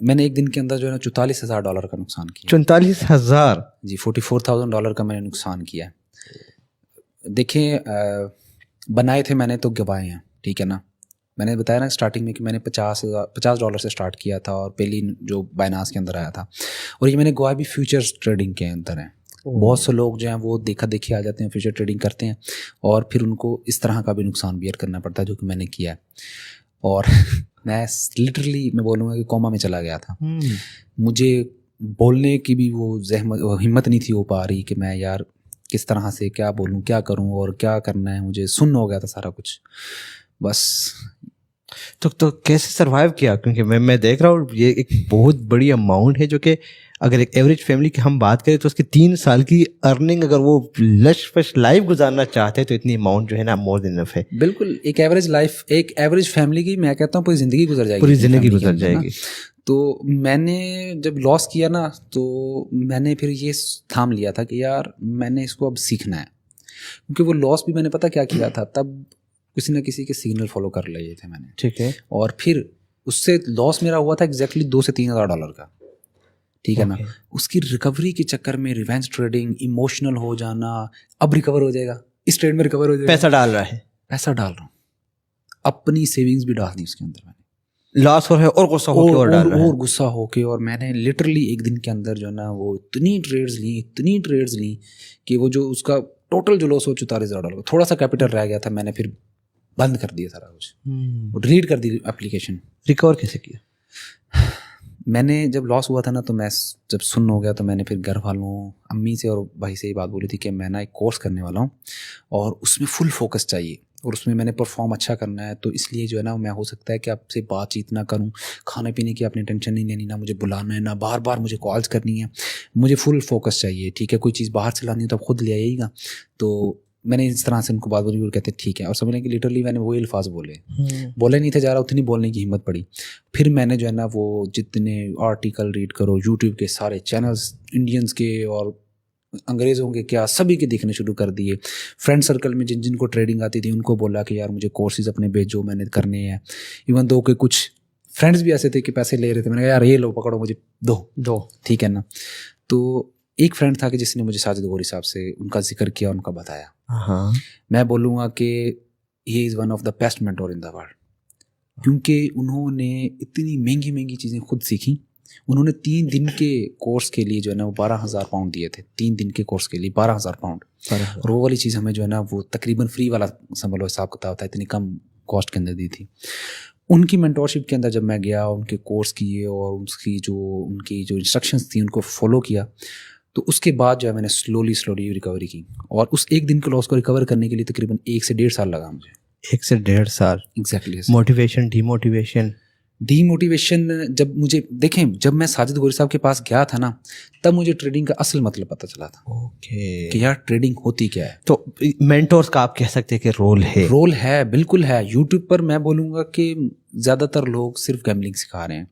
S2: मैंने एक दिन के अंदर जो है ना $44,000 का नुकसान किया।
S1: 44,000?
S2: जी, $44,000 का मैंने नुकसान किया। देखिए, बनाए थे मैंने तो गवाए हैं, ठीक है ना। मैंने बताया ना स्टार्टिंग में कि मैंने $50 से स्टार्ट किया था और पहली जो बाइनांस के अंदर आया था, और ये मैंने गवाए भी फ्यूचर्स ट्रेडिंग के अंदर हैं। बहुत से लोग जो हैं वो देखा देखी आ जाते हैं, फ्यूचर ट्रेडिंग करते हैं, और फिर उनको इस तरह का भी नुकसान बियर करना पड़ता है जो कि मैंने किया है। और मैं लिटरली मैं बोलूँगा कि कोमा में चला गया था। मुझे बोलने की भी वो हिम्मत नहीं थी हो पा रही कि मैं यार किस तरह से क्या बोलूँ, क्या करूँ और क्या करना है, मुझे सुन्न हो गया था सारा कुछ बस।
S1: तो कैसे सरवाइव किया? क्योंकि मैं देख रहा हूँ ये एक बहुत बड़ी अमाउंट है, जो कि अगर एक एवरेज फैमिली की हम बात करें तो उसकी 3 साल की अर्निंग अगर वो लश फश लाइफ गुजारना चाहते हैं तो इतनी अमाउंट जो है ना मोर देन इनफ है।
S2: बिल्कुल, एक एवरेज फैमिली की मैं कहता हूँ पूरी ज़िंदगी गुजर जाएगी,
S1: पूरी ज़िंदगी गुजर जाएगी।
S2: तो मैंने जब लॉस किया ना, तो मैंने फिर ये थाम लिया था कि यार मैंने इसको अब सीखना है, क्योंकि वो लॉस भी मैंने पता क्या किया था, तब किसी न किसी के सिग्नल फॉलो कर लिए थे मैंने, ठीक है। और फिर उससे लॉस मेरा हुआ था एग्जैक्टली $2,000 से $3,000 का, ठीक है ना। उसकी रिकवरी के चक्कर में रिवेंज ट्रेडिंग, इमोशनल हो जाना, अब रिकवर हो जाएगा, इस ट्रेड में रिकवर हो जाएगा,
S1: पैसा डाल रहा है,
S2: पैसा डाल रहा हूँ, अपनी सेविंग्स भी डाल दी उसके अंदर मैंने,
S1: लॉस हो रहा है और गुस्सा होके और डाल रहा है,
S2: और गुस्सा होके, और मैंने लिटरली एक दिन के अंदर जो है ना वो इतनी ट्रेड्स ली कि वो जो उसका टोटल जो लॉस हो $44,000, थोड़ा सा कैपिटल रह गया था, मैंने फिर बंद कर दिया सारा कुछ, डिलीट कर दी एप्लीकेशन।
S1: रिकवर कैसे किया?
S2: मैंने जब लॉस हुआ था ना, तो मैं जब सुन्न हो गया तो मैंने फिर घर वालों, अम्मी से और भाई से ये बात बोली थी कि मैं ना एक कोर्स करने वाला हूँ और उसमें फुल फोकस चाहिए और उसमें मैंने परफॉर्म अच्छा करना है, तो इसलिए जो है ना मैं हो सकता है कि आपसे बातचीत ना करूँ, खाने पीने की आपने टेंशन नहीं लेनी, ना मुझे बुलाना है, ना बार बार मुझे कॉल्स करनी है, मुझे फुल फोकस चाहिए, ठीक है। कोई चीज़ बाहर से लानी है तो आप खुद ले आइएगा। तो मैंने इस तरह से उनको बात बोली और कहते ठीक है, और समझ लें कि लिटरली मैंने वही अल्फाज बोले नहीं थे जा रहा, उतनी बोलने की हिम्मत पड़ी। फिर मैंने जो है ना वो जितने आर्टिकल रीड करो, यूट्यूब के सारे चैनल्स, इंडियंस के और अंग्रेज़ों के क्या, सभी के देखने शुरू कर दिए। फ्रेंड सर्कल में जिनको ट्रेडिंग आती थी उनको बोला कि यार मुझे कोर्सेज अपने भेजो, मैंने करने हैं। इवन दो के कुछ फ्रेंड्स भी ऐसे थे कि पैसे ले रहे थे, मैंने कहा यार ये लो पकड़ो, मुझे दो, ठीक है ना। तो एक फ्रेंड था कि जिसने मुझे साजिद गौरी साहब से उनका जिक्र किया, उनका बताया।
S1: हाँ,
S2: मैं बोलूँगा कि he is one of the best mentor in the world, क्योंकि उन्होंने इतनी महंगी चीज़ें खुद सीखी। उन्होंने 3 दिन के कोर्स के लिए जो है ना वो £12,000 दिए थे, 3 दिन के कोर्स के लिए £12,000। और वो वाली चीज़ हमें जो है ना वो तकरीबन फ्री वाला समझ लो हिसाब किताब था, इतनी कम कॉस्ट के अंदर दी थी। उनकी मेंटोरशिप के अंदर जब मैं गया, उनके कोर्स किए और उनकी जो इंस्ट्रक्शंस थी उनको फॉलो किया, तो उसके बाद जो है मैंने स्लोली रिकवरी की। और उस एक दिन के लॉस को रिकवर करने के लिए तकरीबन 1 से 1.5 साल लगा मुझे।
S1: 1 से 1.5 साल?
S2: एग्जैक्टली।
S1: मोटिवेशन, डीमोटिवेशन
S2: जब मुझे देखें, जब मैं साजिद गौरी साहब के पास गया था ना, तब मुझे ट्रेडिंग का असल मतलब पता चला था।
S1: ओके,
S2: कि यार ट्रेडिंग होती क्या है।
S1: तो मेंटोर्स का आप कह सकते हैं कि रोल है, बिल्कुल है। यूट्यूब पर मैं बोलूँगा कि ज़्यादातर लोग सिर्फ गैम्बलिंग सिखा रहे हैं,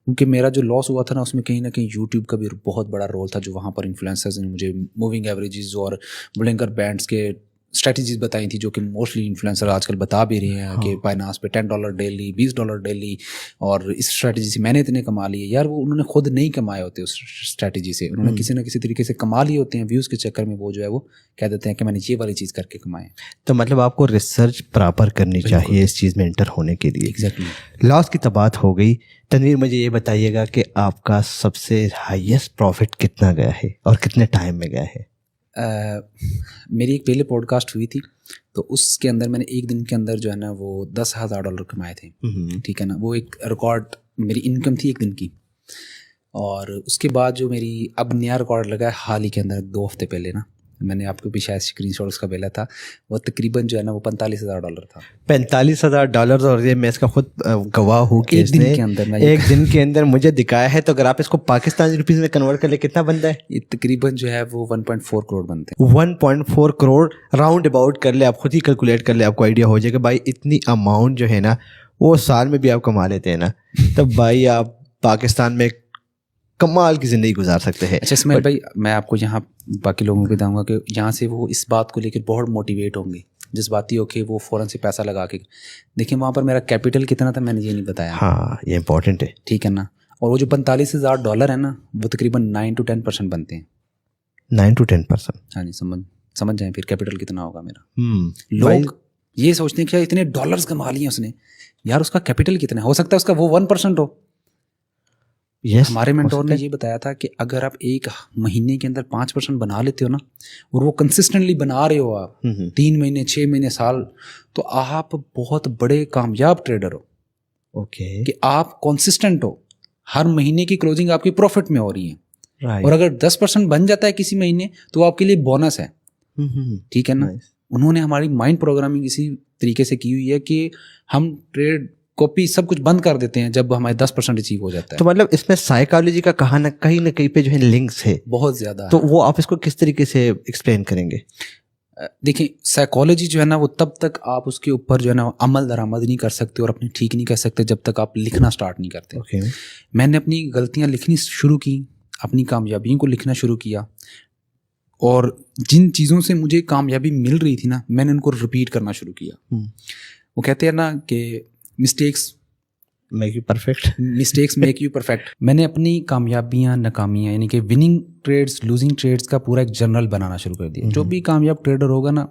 S2: क्योंकि मेरा जो लॉस हुआ था ना उसमें कहीं ना कहीं यूट्यूब का भी बहुत बड़ा रोल था, जो वहाँ पर इन्फ्लुएंसर्स ने मुझे मूविंग एवरेजेस और बुलिंगर बैंड्स के स्ट्रेटजीज बताई थी, जो कि मोस्टली इन्फ्लुएंसर आजकल बता भी रहे हैं कि बाइनांस पे $10 डेली, $20 डेली, और इस स्ट्रेटजी से मैंने इतने कमा लिए। यार वो उन्होंने खुद नहीं कमाए होते उस स्ट्रेटजी से, उन्होंने किसी ना किसी तरीके से कमा लिए होते हैं व्यूज़ के चक्कर में। वो जो है वो कह देते हैं कि मैंने ये वाली चीज़ करके कमाए।
S1: तो मतलब आपको रिसर्च प्रॉपर करनी चाहिए इस चीज़ में एंटर होने के लिए।
S2: एग्जैक्टली।
S1: लॉस की तो बात हो गई। तनवीर, मुझे ये बताइएगा कि आपका सबसे हाईएस्ट प्रॉफिट कितना गया है और कितने टाइम में गया है?
S2: मेरी एक पहले पॉडकास्ट हुई थी, तो उसके अंदर मैंने एक दिन के अंदर जो है ना वो $10,000 कमाए थे। ठीक है ना, वो एक रिकॉर्ड मेरी इनकम थी एक दिन की। और उसके बाद जो मेरी अब नया रिकॉर्ड लगा है हाल ही के अंदर 2 हफ्ते पहले ना, मैंने आपको भी शायद स्क्रीनशॉट उसका भेजा था, वो तकरीबन जो है ना वो $45,000 था।
S1: $45,000, और ये मैं इसका खुद गवाह हूँ कि
S2: एक दिन
S1: इसने
S2: के अंदर
S1: एक दिन के अंदर मुझे दिखाया है। तो अगर आप इसको पाकिस्तानी रुपीस में कन्वर्ट कर ले कितना बनता है?
S2: ये तकरीबन जो है वो 1.4 करोड़ बनते हैं।
S1: 1.4 करोड़ राउंड अबाउट कर ले, आप खुद ही कैलकुलेट कर ले, आपको आइडिया हो जाएगा भाई इतनी अमाउंट जो है ना वो साल में भी आप कमा लेते हैं ना, तब भाई आप पाकिस्तान में कमाल की ज़िंदगी गुजार सकते हैं।
S2: अच्छा इस्माइल भाई, मैं आपको यहाँ बाकी लोगों को बताऊंगा कि यहाँ से वो इस बात को लेकर बहुत मोटिवेट होंगे, जिस बात ही हो कि वो फ़ौरन से पैसा लगा के देखिए वहाँ पर मेरा कैपिटल कितना था मैंने ये नहीं बताया।
S1: हाँ, ये इंपॉर्टेंट है।
S2: ठीक है ना, और वो जो $45,000 है ना वो तकरीबन 9 to 10% बनते हैं।
S1: 9 to 10%।
S2: हाँ जी, समझ जाए फिर कैपिटल कितना होगा मेरा। लोग ये सोचते हैं कि इतने डॉलर्स कमा लिए उसने, यार उसका कैपिटल कितना है? हो सकता है उसका वो 1% हो।
S1: Yes,
S2: हमारे मेंटोर ने ये बताया था कि अगर आप एक महीने के अंदर 5% बना लेते हो ना, और वो कंसिस्टेंटली बना रहे हो आप 3 महीने 6 महीने साल, तो आप बहुत बड़े कामयाब ट्रेडर हो।
S1: ओके,
S2: कि आप कंसिस्टेंट हो, हर महीने की क्लोजिंग आपकी प्रॉफिट में हो रही है।
S1: राइट।
S2: और अगर 10% बन जाता है किसी महीने तो आपके लिए बोनस है। ठीक है ना। उन्होंने हमारी माइंड प्रोग्रामिंग इसी तरीके से की हुई है कि हम ट्रेड कॉपी सब कुछ बंद कर देते हैं जब हमारे 10% अचीव हो जाता है।
S1: तो मतलब इसमें साइकोलॉजी का कहीं ना कहीं पे जो है लिंक्स है
S2: बहुत ज़्यादा।
S1: तो वो आप इसको किस तरीके से एक्सप्लेन करेंगे?
S2: देखिए साइकोलॉजी जो है ना वो तब तक आप उसके ऊपर जो है ना अमल दरामद नहीं कर सकते और अपनी ठीक नहीं कर सकते जब तक आप लिखना स्टार्ट नहीं करते।
S1: Okay.
S2: मैंने अपनी गलतियां लिखनी शुरू की, अपनी कामयाबियों को लिखना शुरू किया, और जिन चीज़ों से मुझे कामयाबी मिल रही थी ना मैंने उनको रिपीट करना शुरू किया। वो कहते हैं ना कि mistakes
S1: make you perfect.
S2: Mistakes make you perfect. मैंने अपनी कामयाबियां नाकामियां यानी कि विनिंग ट्रेड्स लूजिंग ट्रेड्स का पूरा एक जर्नल बनाना शुरू कर दिया। जो भी कामयाब ट्रेडर होगा ना,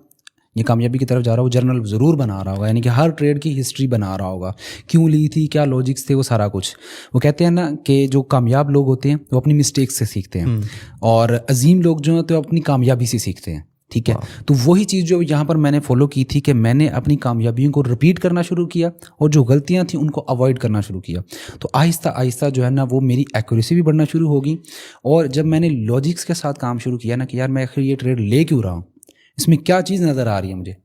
S2: ये कामयाबी की तरफ जा रहा है, वो जर्नल ज़रूर बना रहा होगा, यानी कि हर ट्रेड की हिस्ट्री बना रहा होगा, क्यों ली थी, क्या लॉजिक्स थे, वो सारा कुछ। वो कहते हैं ना कि जो कामयाब लोग होते हैं वो अपनी मिस्टेक्स से सीखते हैं, और अजीम लोग जो हैं तो अपनी कामयाबी से सीखते हैं। ठीक है, तो वही चीज़ जो यहाँ पर मैंने फॉलो की थी कि मैंने अपनी कामयाबियों को रिपीट करना शुरू किया और जो गलतियाँ थी उनको अवॉइड करना शुरू किया। तो आहिस्ता आहिस्ता जो है ना वो मेरी एक्यूरेसी भी बढ़ना शुरू होगी। और जब मैंने लॉजिक्स के साथ काम शुरू किया ना कि यार मैं आखिर ये ट्रेड ले क्यों रहा हूँ, इसमें क्या चीज़ नज़र आ रही है मुझे,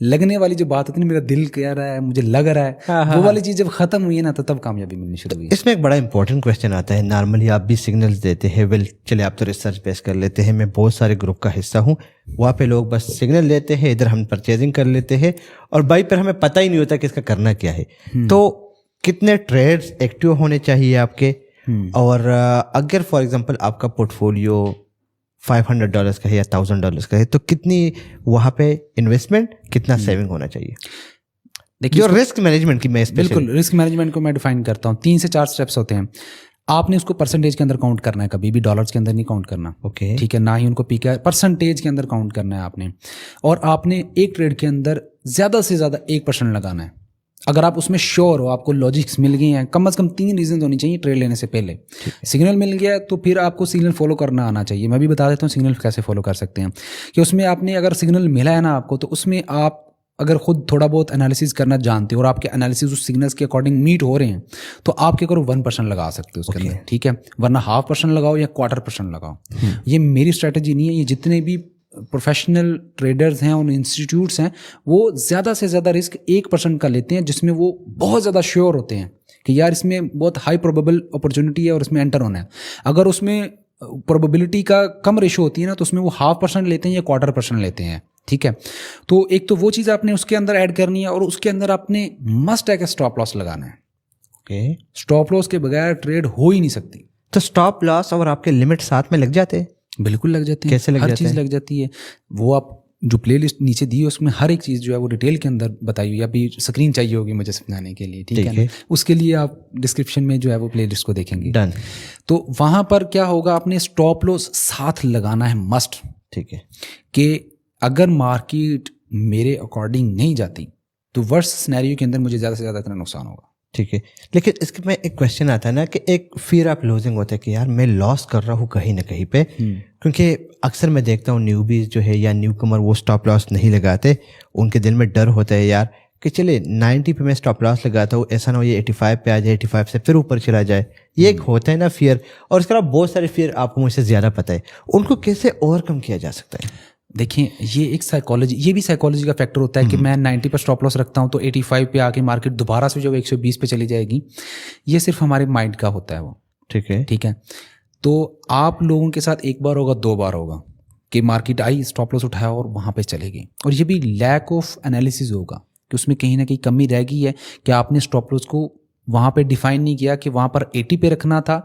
S2: लगने वाली जो बात होती है, मेरा दिल कह रहा है, मुझे लग रहा है, वो वाली चीज़ जब ख़त्म हुई है ना तो तब कामयाबी मिलनी शुरू हुई।
S1: इसमें एक बड़ा इंपॉर्टेंट क्वेश्चन आता है। नॉर्मली आप भी सिग्नल्स देते हैं, वेल चले आप तो रिसर्च बेस कर लेते हैं, मैं बहुत सारे ग्रुप का हिस्सा हूँ, वहाँ पे लोग बस सिग्नल लेते हैं, इधर हम परचेजिंग कर लेते हैं और बाई पर हमें पता ही नहीं होता कि इसका करना क्या है। तो कितने ट्रेड्स एक्टिव होने चाहिए आपके, और अगर फॉर एग्जांपल आपका पोर्टफोलियो $500 का है या $1000 का है तो कितनी वहाँ पे इन्वेस्टमेंट, कितना सेविंग होना चाहिए?
S2: देखिए
S1: जो रिस्क मैनेजमेंट की मैं
S2: बिल्कुल रिस्क मैनेजमेंट को मैं डिफाइन करता हूँ। 3 से 4 स्टेप्स होते हैं। आपने उसको परसेंटेज के अंदर काउंट करना है, कभी भी डॉलर्स के अंदर नहीं काउंट करना।
S1: ओके,
S2: ठीक है, ना ही उनको पीके परसेंटेज के अंदर काउंट करना है आपने। और आपने एक ट्रेड के अंदर ज़्यादा से ज़्यादा 1% लगाना है। अगर आप उसमें श्योर हो, आपको लॉजिक्स मिल गई हैं, कम से कम 3 रीजन होनी चाहिए ट्रेड लेने से पहले। सिग्नल मिल गया तो फिर आपको सिग्नल फॉलो करना आना चाहिए। मैं भी बता देता हूँ सिग्नल कैसे फॉलो कर सकते हैं। कि उसमें आपने अगर सिग्नल मिला है ना आपको, तो उसमें आप अगर खुद थोड़ा बहुत एनालिसिस करना जानते हो और आपके एनालिसिस उस सिग्नल्स के अकॉर्डिंग मीट हो रहे हैं तो आप क्या करो 1% लगा सकते हो उसके अंदर। ठीक है, वरना 0.5% लगाओ या 1/4% लगाओ। ये मेरी स्ट्रैटेजी नहीं है, ये जितने भी प्रोफेशनल ट्रेडर्स हैं और इंस्टीट्यूट्स हैं वो ज़्यादा से ज़्यादा रिस्क 1% का लेते हैं, जिसमें वो बहुत ज़्यादा श्योर होते हैं कि यार इसमें बहुत हाई प्रोबेबल अपॉर्चुनिटी है और इसमें एंटर होना है। अगर उसमें प्रोबेबिलिटी का कम रेशो होती है ना तो उसमें वो 0.5% लेते हैं या 1/4% लेते हैं। ठीक है, तो एक तो वो चीज़ आपने उसके अंदर ऐड करनी है और उसके अंदर आपने मस्ट है कि स्टॉप लॉस लगाना है।
S1: ओके,
S2: स्टॉप लॉस के बगैर ट्रेड हो ही नहीं सकती।
S1: तो स्टॉप लॉस और आपके लिमिट साथ में लग जाते हैं?
S2: बिल्कुल लग जाते हैं।
S1: कैसे लग
S2: हर
S1: जाते
S2: चीज़
S1: हैं?
S2: लग जाती है। वो आप जो प्लेलिस्ट नीचे दी है उसमें हर एक चीज़ जो है वो डिटेल के अंदर बताई हुई है। अभी स्क्रीन चाहिए होगी मुझे समझाने के लिए, ठीक है ना? उसके लिए आप डिस्क्रिप्शन में जो है वो प्लेलिस्ट को देखेंगे।
S1: डन।
S2: तो वहाँ पर क्या होगा, आपने स्टॉप लॉस साथ लगाना है, मस्ट।
S1: ठीक है,
S2: कि अगर मार्केट मेरे अकॉर्डिंग नहीं जाती तो वर्स्ट सिनेरियो के अंदर मुझे ज़्यादा से ज़्यादा इतना नुकसान होगा।
S1: ठीक है। लेकिन इसके में एक क्वेश्चन आता है ना कि एक फियर ऑफ लूजिंग होता है कि यार मैं लॉस कर रहा हूँ कहीं ना कहीं पे, क्योंकि अक्सर मैं देखता हूँ न्यूबीज जो है या न्यू कमर वो स्टॉप लॉस नहीं लगाते। उनके दिल में डर होता है यार कि चले 90 पे मैं स्टॉप लॉस लगाता हूँ, ऐसा ना हो ये 85 पे आ जाए, 85 से फिर ऊपर चला जाए। ये एक होता है ना फियर, और इसके अलावा बहुत सारे फियर आपको मुझसे ज़्यादा पता है। उनको कैसे ओवरकम किया जा सकता है?
S2: देखिए, ये एक साइकोलॉजी, ये भी साइकोलॉजी का फैक्टर होता है कि मैं 90 पर स्टॉप लॉस रखता हूँ तो 85 पे आके मार्केट दोबारा से जब 120 पे चली जाएगी, ये सिर्फ हमारे माइंड का होता है वो।
S1: ठीक है,
S2: ठीक है। तो आप लोगों के साथ एक बार होगा, 2 बार होगा कि मार्केट आई, स्टॉप लॉस उठाया और वहाँ पे चले गई। और ये भी लैक ऑफ एनालिसिस होगा कि उसमें कहीं ना कहीं कमी रह गई है कि आपने स्टॉप लॉस को वहाँ पे डिफाइन नहीं किया कि वहाँ पर 80 पे रखना था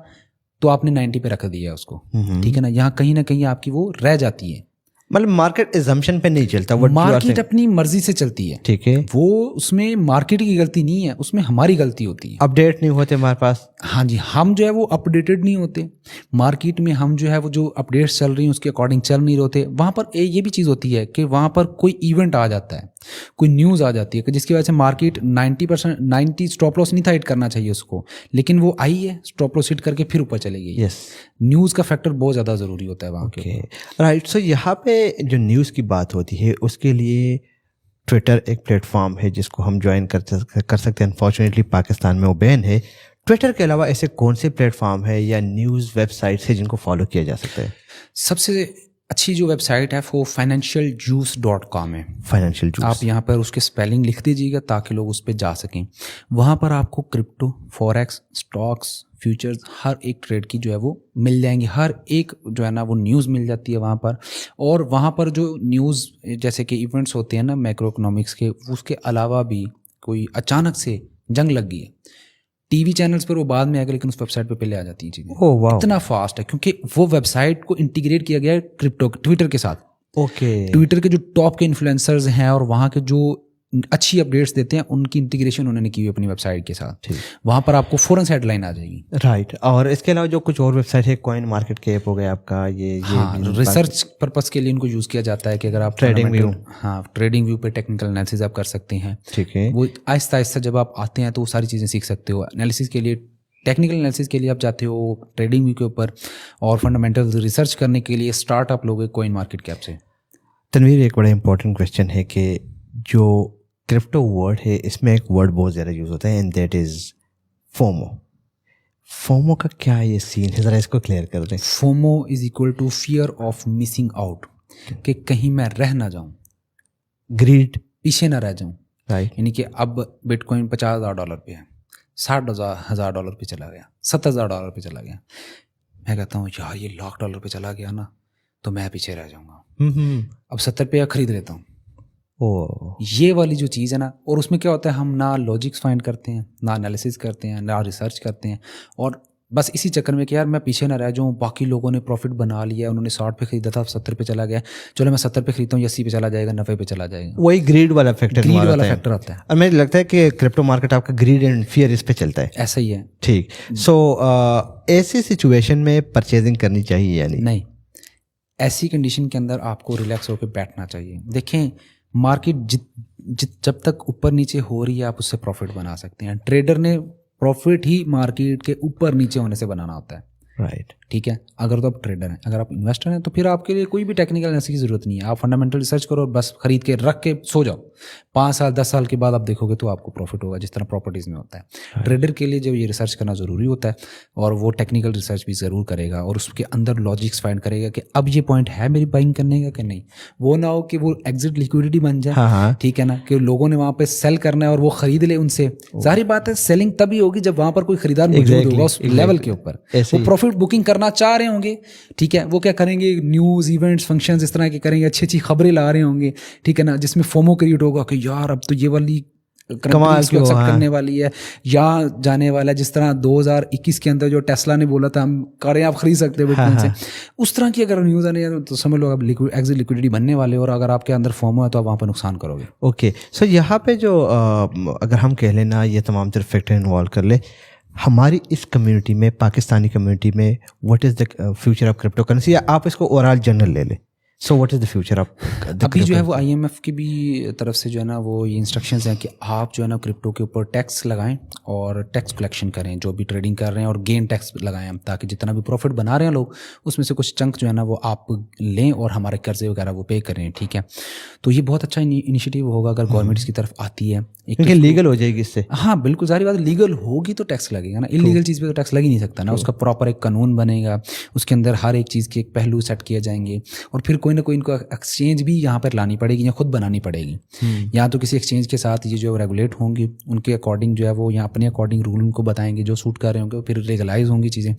S2: तो आपने 90 पे रख दिया उसको। ठीक है ना? यहाँ कहीं ना कहीं आपकी वो रह जाती है।
S1: मतलब मार्केट एजम्पशन पे नहीं चलता, वो
S2: मार्केट अपनी मर्जी से चलती है।
S1: ठीक है,
S2: वो उसमें मार्केट की गलती नहीं है, उसमें हमारी गलती होती है।
S1: अपडेट नहीं होते हमारे पास।
S2: हाँ जी, हम जो है वो अपडेटेड नहीं होते मार्केट में। हम जो है वो जो अपडेट्स चल रही हैं उसके अकॉर्डिंग चल नहीं होते। वहाँ पर ये भी चीज़ होती है कि वहाँ पर कोई इवेंट आ जाता है, कोई न्यूज़ आ जाती है कि जिसकी वजह से मार्केट 90 स्टॉप लॉस नहीं था हिट करना चाहिए उसको, लेकिन वो आई है, स्टॉप लॉस हिट करके फिर ऊपर चली गई।
S1: यस,
S2: न्यूज़ का फैक्टर बहुत ज़्यादा ज़रूरी होता है वहाँ के।
S1: राइट। सो यहाँ पे जो न्यूज़ की बात होती है उसके लिए ट्विटर एक प्लेटफॉर्म है जिसको हम ज्वाइन कर सकते हैं। अनफॉर्चुनेटली पाकिस्तान में वो बैन है। ट्विटर के अलावा ऐसे कौन से प्लेटफॉर्म है या न्यूज़ वेबसाइट्स है जिनको फॉलो किया जा सकता है?
S2: सबसे अच्छी जो वेबसाइट है वो financialjuice.com है।
S1: Financial juice.
S2: आप यहाँ पर उसके स्पेलिंग लिख दीजिएगा ताकि लोग उस पर जा सकें। वहाँ पर आपको क्रिप्टो, फॉरेक्स, स्टॉक्स, फ्यूचर्स, हर एक ट्रेड की जो है वो मिल जाएंगी। हर एक जो है ना वो न्यूज़ मिल जाती है वहाँ पर। और वहाँ पर जो न्यूज़ जैसे कि इवेंट्स होते हैं ना मैक्रो इकोनॉमिक्स के, उसके अलावा भी कोई अचानक से जंग लग गई है, टीवी चैनल्स पर वो बाद में आएगा, लेकिन उस वेबसाइट पे पहले आ जाती हैं चीज़ें।
S1: ओह वाह,
S2: इतना फास्ट है क्योंकि वो वेबसाइट को इंटीग्रेट किया गया है ट्विटर के साथ।
S1: ओके।
S2: ट्विटर के जो टॉप के इन्फ्लुएंसर्स हैं और वहाँ के जो अच्छी अपडेट्स देते हैं उनकी इंटीग्रेशन उन्होंने की हुई अपनी वेबसाइट के साथ। वहाँ पर आपको फौरन से हेडलाइन आ जाएगी।
S1: राइट। और इसके अलावा जो कुछ और वेबसाइट है, कॉइन मार्केट कैप हो गया आपका, ये
S2: हाँ, रिसर्च पर्पस के लिए इनको यूज़ किया जाता है कि अगर आप
S1: ट्रेडिंग व्यू,
S2: हाँ ट्रेडिंग व्यू पे टेक्निकल एनालिसिस आप कर सकते हैं।
S1: ठीक है।
S2: वो आहिस्ता आहिस्ता जब आप आते हैं तो वो सारी चीज़ें सीख सकते हो। एनालिसिस के लिए, टेक्निकल एनालिसिस के लिए आप जाते हो ट्रेडिंग व्यू के ऊपर, और फंडामेंटल रिसर्च करने के लिए स्टार्टअप लोगे कॉइन मार्केट कैप से।
S1: तनवीर, एक बड़ा इंपॉर्टेंट क्वेश्चन है कि जो क्रिप्टो वर्ड है इसमें एक वर्ड बहुत ज़्यादा यूज़ होता है and that is FOMO. FOMO का क्या ये सीन है, ज़रा इसको क्लियर कर दें।
S2: FOMO is equal to fear of missing out, कि कहीं मैं रह ना जाऊं,
S1: ग्रीड,
S2: पीछे ना रह जाऊं।
S1: राइट।
S2: यानी कि अब बिटकॉइन $50,000 पे है, $60,000 पे चला गया, $70,000 पे चला गया। मैं कहता हूँ यार ये $1,00,000 पे चला गया ना तो मैं पीछे रह जाऊंगा, अब 70 पे खरीद लेता हूँ। ये वाली जो चीज़ है ना, और उसमें क्या होता है, हम ना लॉजिक्स फाइंड करते हैं, ना एनालिसिस करते हैं, ना रिसर्च करते हैं, और बस इसी चक्कर में कि यार मैं पीछे ना रह जाऊँ, बाकी लोगों ने प्रॉफिट बना लिया, उन्होंने 60 पे खरीदा था, 70 पे चला गया, चलो मैं 70 पे खरीदता हूँ, 80 पे चला जाएगा, 90 पे चला जाएगा।
S1: वही ग्रीड वाला फैक्टर,
S2: ग्रीड वाला फैक्टर आता है।
S1: और मुझे लगता है कि क्रिप्टो मार्केट आपका ग्रीड एंड फियर इस पे चलता है।
S2: ऐसा ही है।
S1: ठीक। सो ऐसी सिचुएशन में परचेजिंग करनी चाहिए या नहीं?
S2: ऐसी कंडीशन के अंदर आपको रिलैक्स होकर बैठना चाहिए। देखें, मार्केट जब तक ऊपर नीचे हो रही है आप उससे प्रॉफिट बना सकते हैं। ट्रेडर ने प्रॉफिट ही मार्केट के ऊपर नीचे होने से बनाना होता है।
S1: राइट।
S2: ठीक है, अगर तो आप ट्रेडर हैं, अगर आप इन्वेस्टर हैं तो फिर आपके लिए कोई भी टेक्निकल एनालिसिस की जरूरत नहीं है। आप फंडामेंटल रिसर्च करो और बस खरीद के रख के सो जाओ। 5 साल 10 साल के बाद आप देखोगे तो आपको प्रॉफिट होगा, जिस तरह प्रॉपर्टीज़ में होता है। ट्रेडर के लिए जब ये रिसर्च करना ज़रूरी होता है, और वो टेक्निकल रिसर्च भी ज़रूर करेगा और उसके अंदर लॉजिक्स फाइंड करेगा कि अब ये पॉइंट है मेरी बाइंग करने का कि नहीं। वो ना हो कि वो एग्जिट लिक्विडिटी बन जाए।
S1: हाँ।
S2: ठीक है ना, कि लोगों ने वहाँ पे सेल करना है और वो खरीद ले उनसे। जाहिर बात है सेलिंग तभी होगी जब वहाँ पर कोई खरीदार मौजूद होगा उस लेवल के ऊपर। वो प्रॉफिट बुकिंग करना चाह रहे होंगे, ठीक है, वो क्या करेंगे, न्यूज़, इवेंट्स, फंक्शंस इस तरह के करेंगे, अच्छी अच्छी खबरें ला रहे होंगे, ठीक है ना, जिसमें फोमो क्रिएट होगा कि यार अब तो ये वाली
S1: कमाल
S2: इसको
S1: क्यों,
S2: एक्सेप्ट
S1: हाँ।
S2: करने वाली है या जाने वाला है। जिस तरह 2021 के अंदर जो टेस्ला ने बोला था हम कारें आप खरीद सकते हो बिटकॉइन से, उस तरह की अगर न्यूज़ आने तो समझ लो आप एग्जिट लिक्विडिटी बनने वाले हो, और अगर आपके अंदर फोमो है तो आप वहाँ पर नुकसान करोगे।
S1: ओके, सो यहाँ पे जो अगर हम कह लेना ये तमाम तरह फैक्टर इन्वॉल्व कर ले, हमारी इस कम्युनिटी में, पाकिस्तानी कम्युनिटी में, what is the future of crypto currency, या आप इसको ओवरऑल जनरल ले ले। So what is the future of
S2: अभी जो है वो IMF की भी तरफ से जो है ना वो ये इंस्ट्रक्शंस हैं कि आप जो है ना क्रिप्टो के ऊपर टैक्स लगाएं और टैक्स कलेक्शन करें जो भी ट्रेडिंग कर रहे हैं, और गेन टैक्स लगाएं हम, ताकि जितना भी प्रॉफिट बना रहे हैं लोग उसमें से कुछ चंक जो है ना वो आप लें और हमारे कर्जे वगैरह वो पे करें। ठीक है, तो ये बहुत अच्छा इनिशिएटिव होगा अगर गवर्नमेंट इसकी तरफ आती है।
S1: क्योंकि लीगल हो जाएगी इससे।
S2: हाँ बिल्कुल, सारी बात लीगल होगी तो टैक्स लगेगा ना, इलीगल चीज़ पे तो टैक्स लग ही नहीं सकता ना। उसका प्रॉपर एक कानून बनेगा, उसके अंदर हर एक चीज़ के एक पहलू सेट किए जाएंगे, और फिर कोई ना कोई इनको एक्सचेंज भी यहाँ पर लानी पड़ेगी या खुद बनानी पड़ेगी। या तो किसी एक्सचेंज के साथ ये जो रेगुलेट होंगी, उनके अकॉर्डिंग जो है वो यहाँ अपने अकॉर्डिंग रूल उनको बताएंगे जो सूट कर रहे होंगे, फिर लीगलाइज होंगी चीज़ें।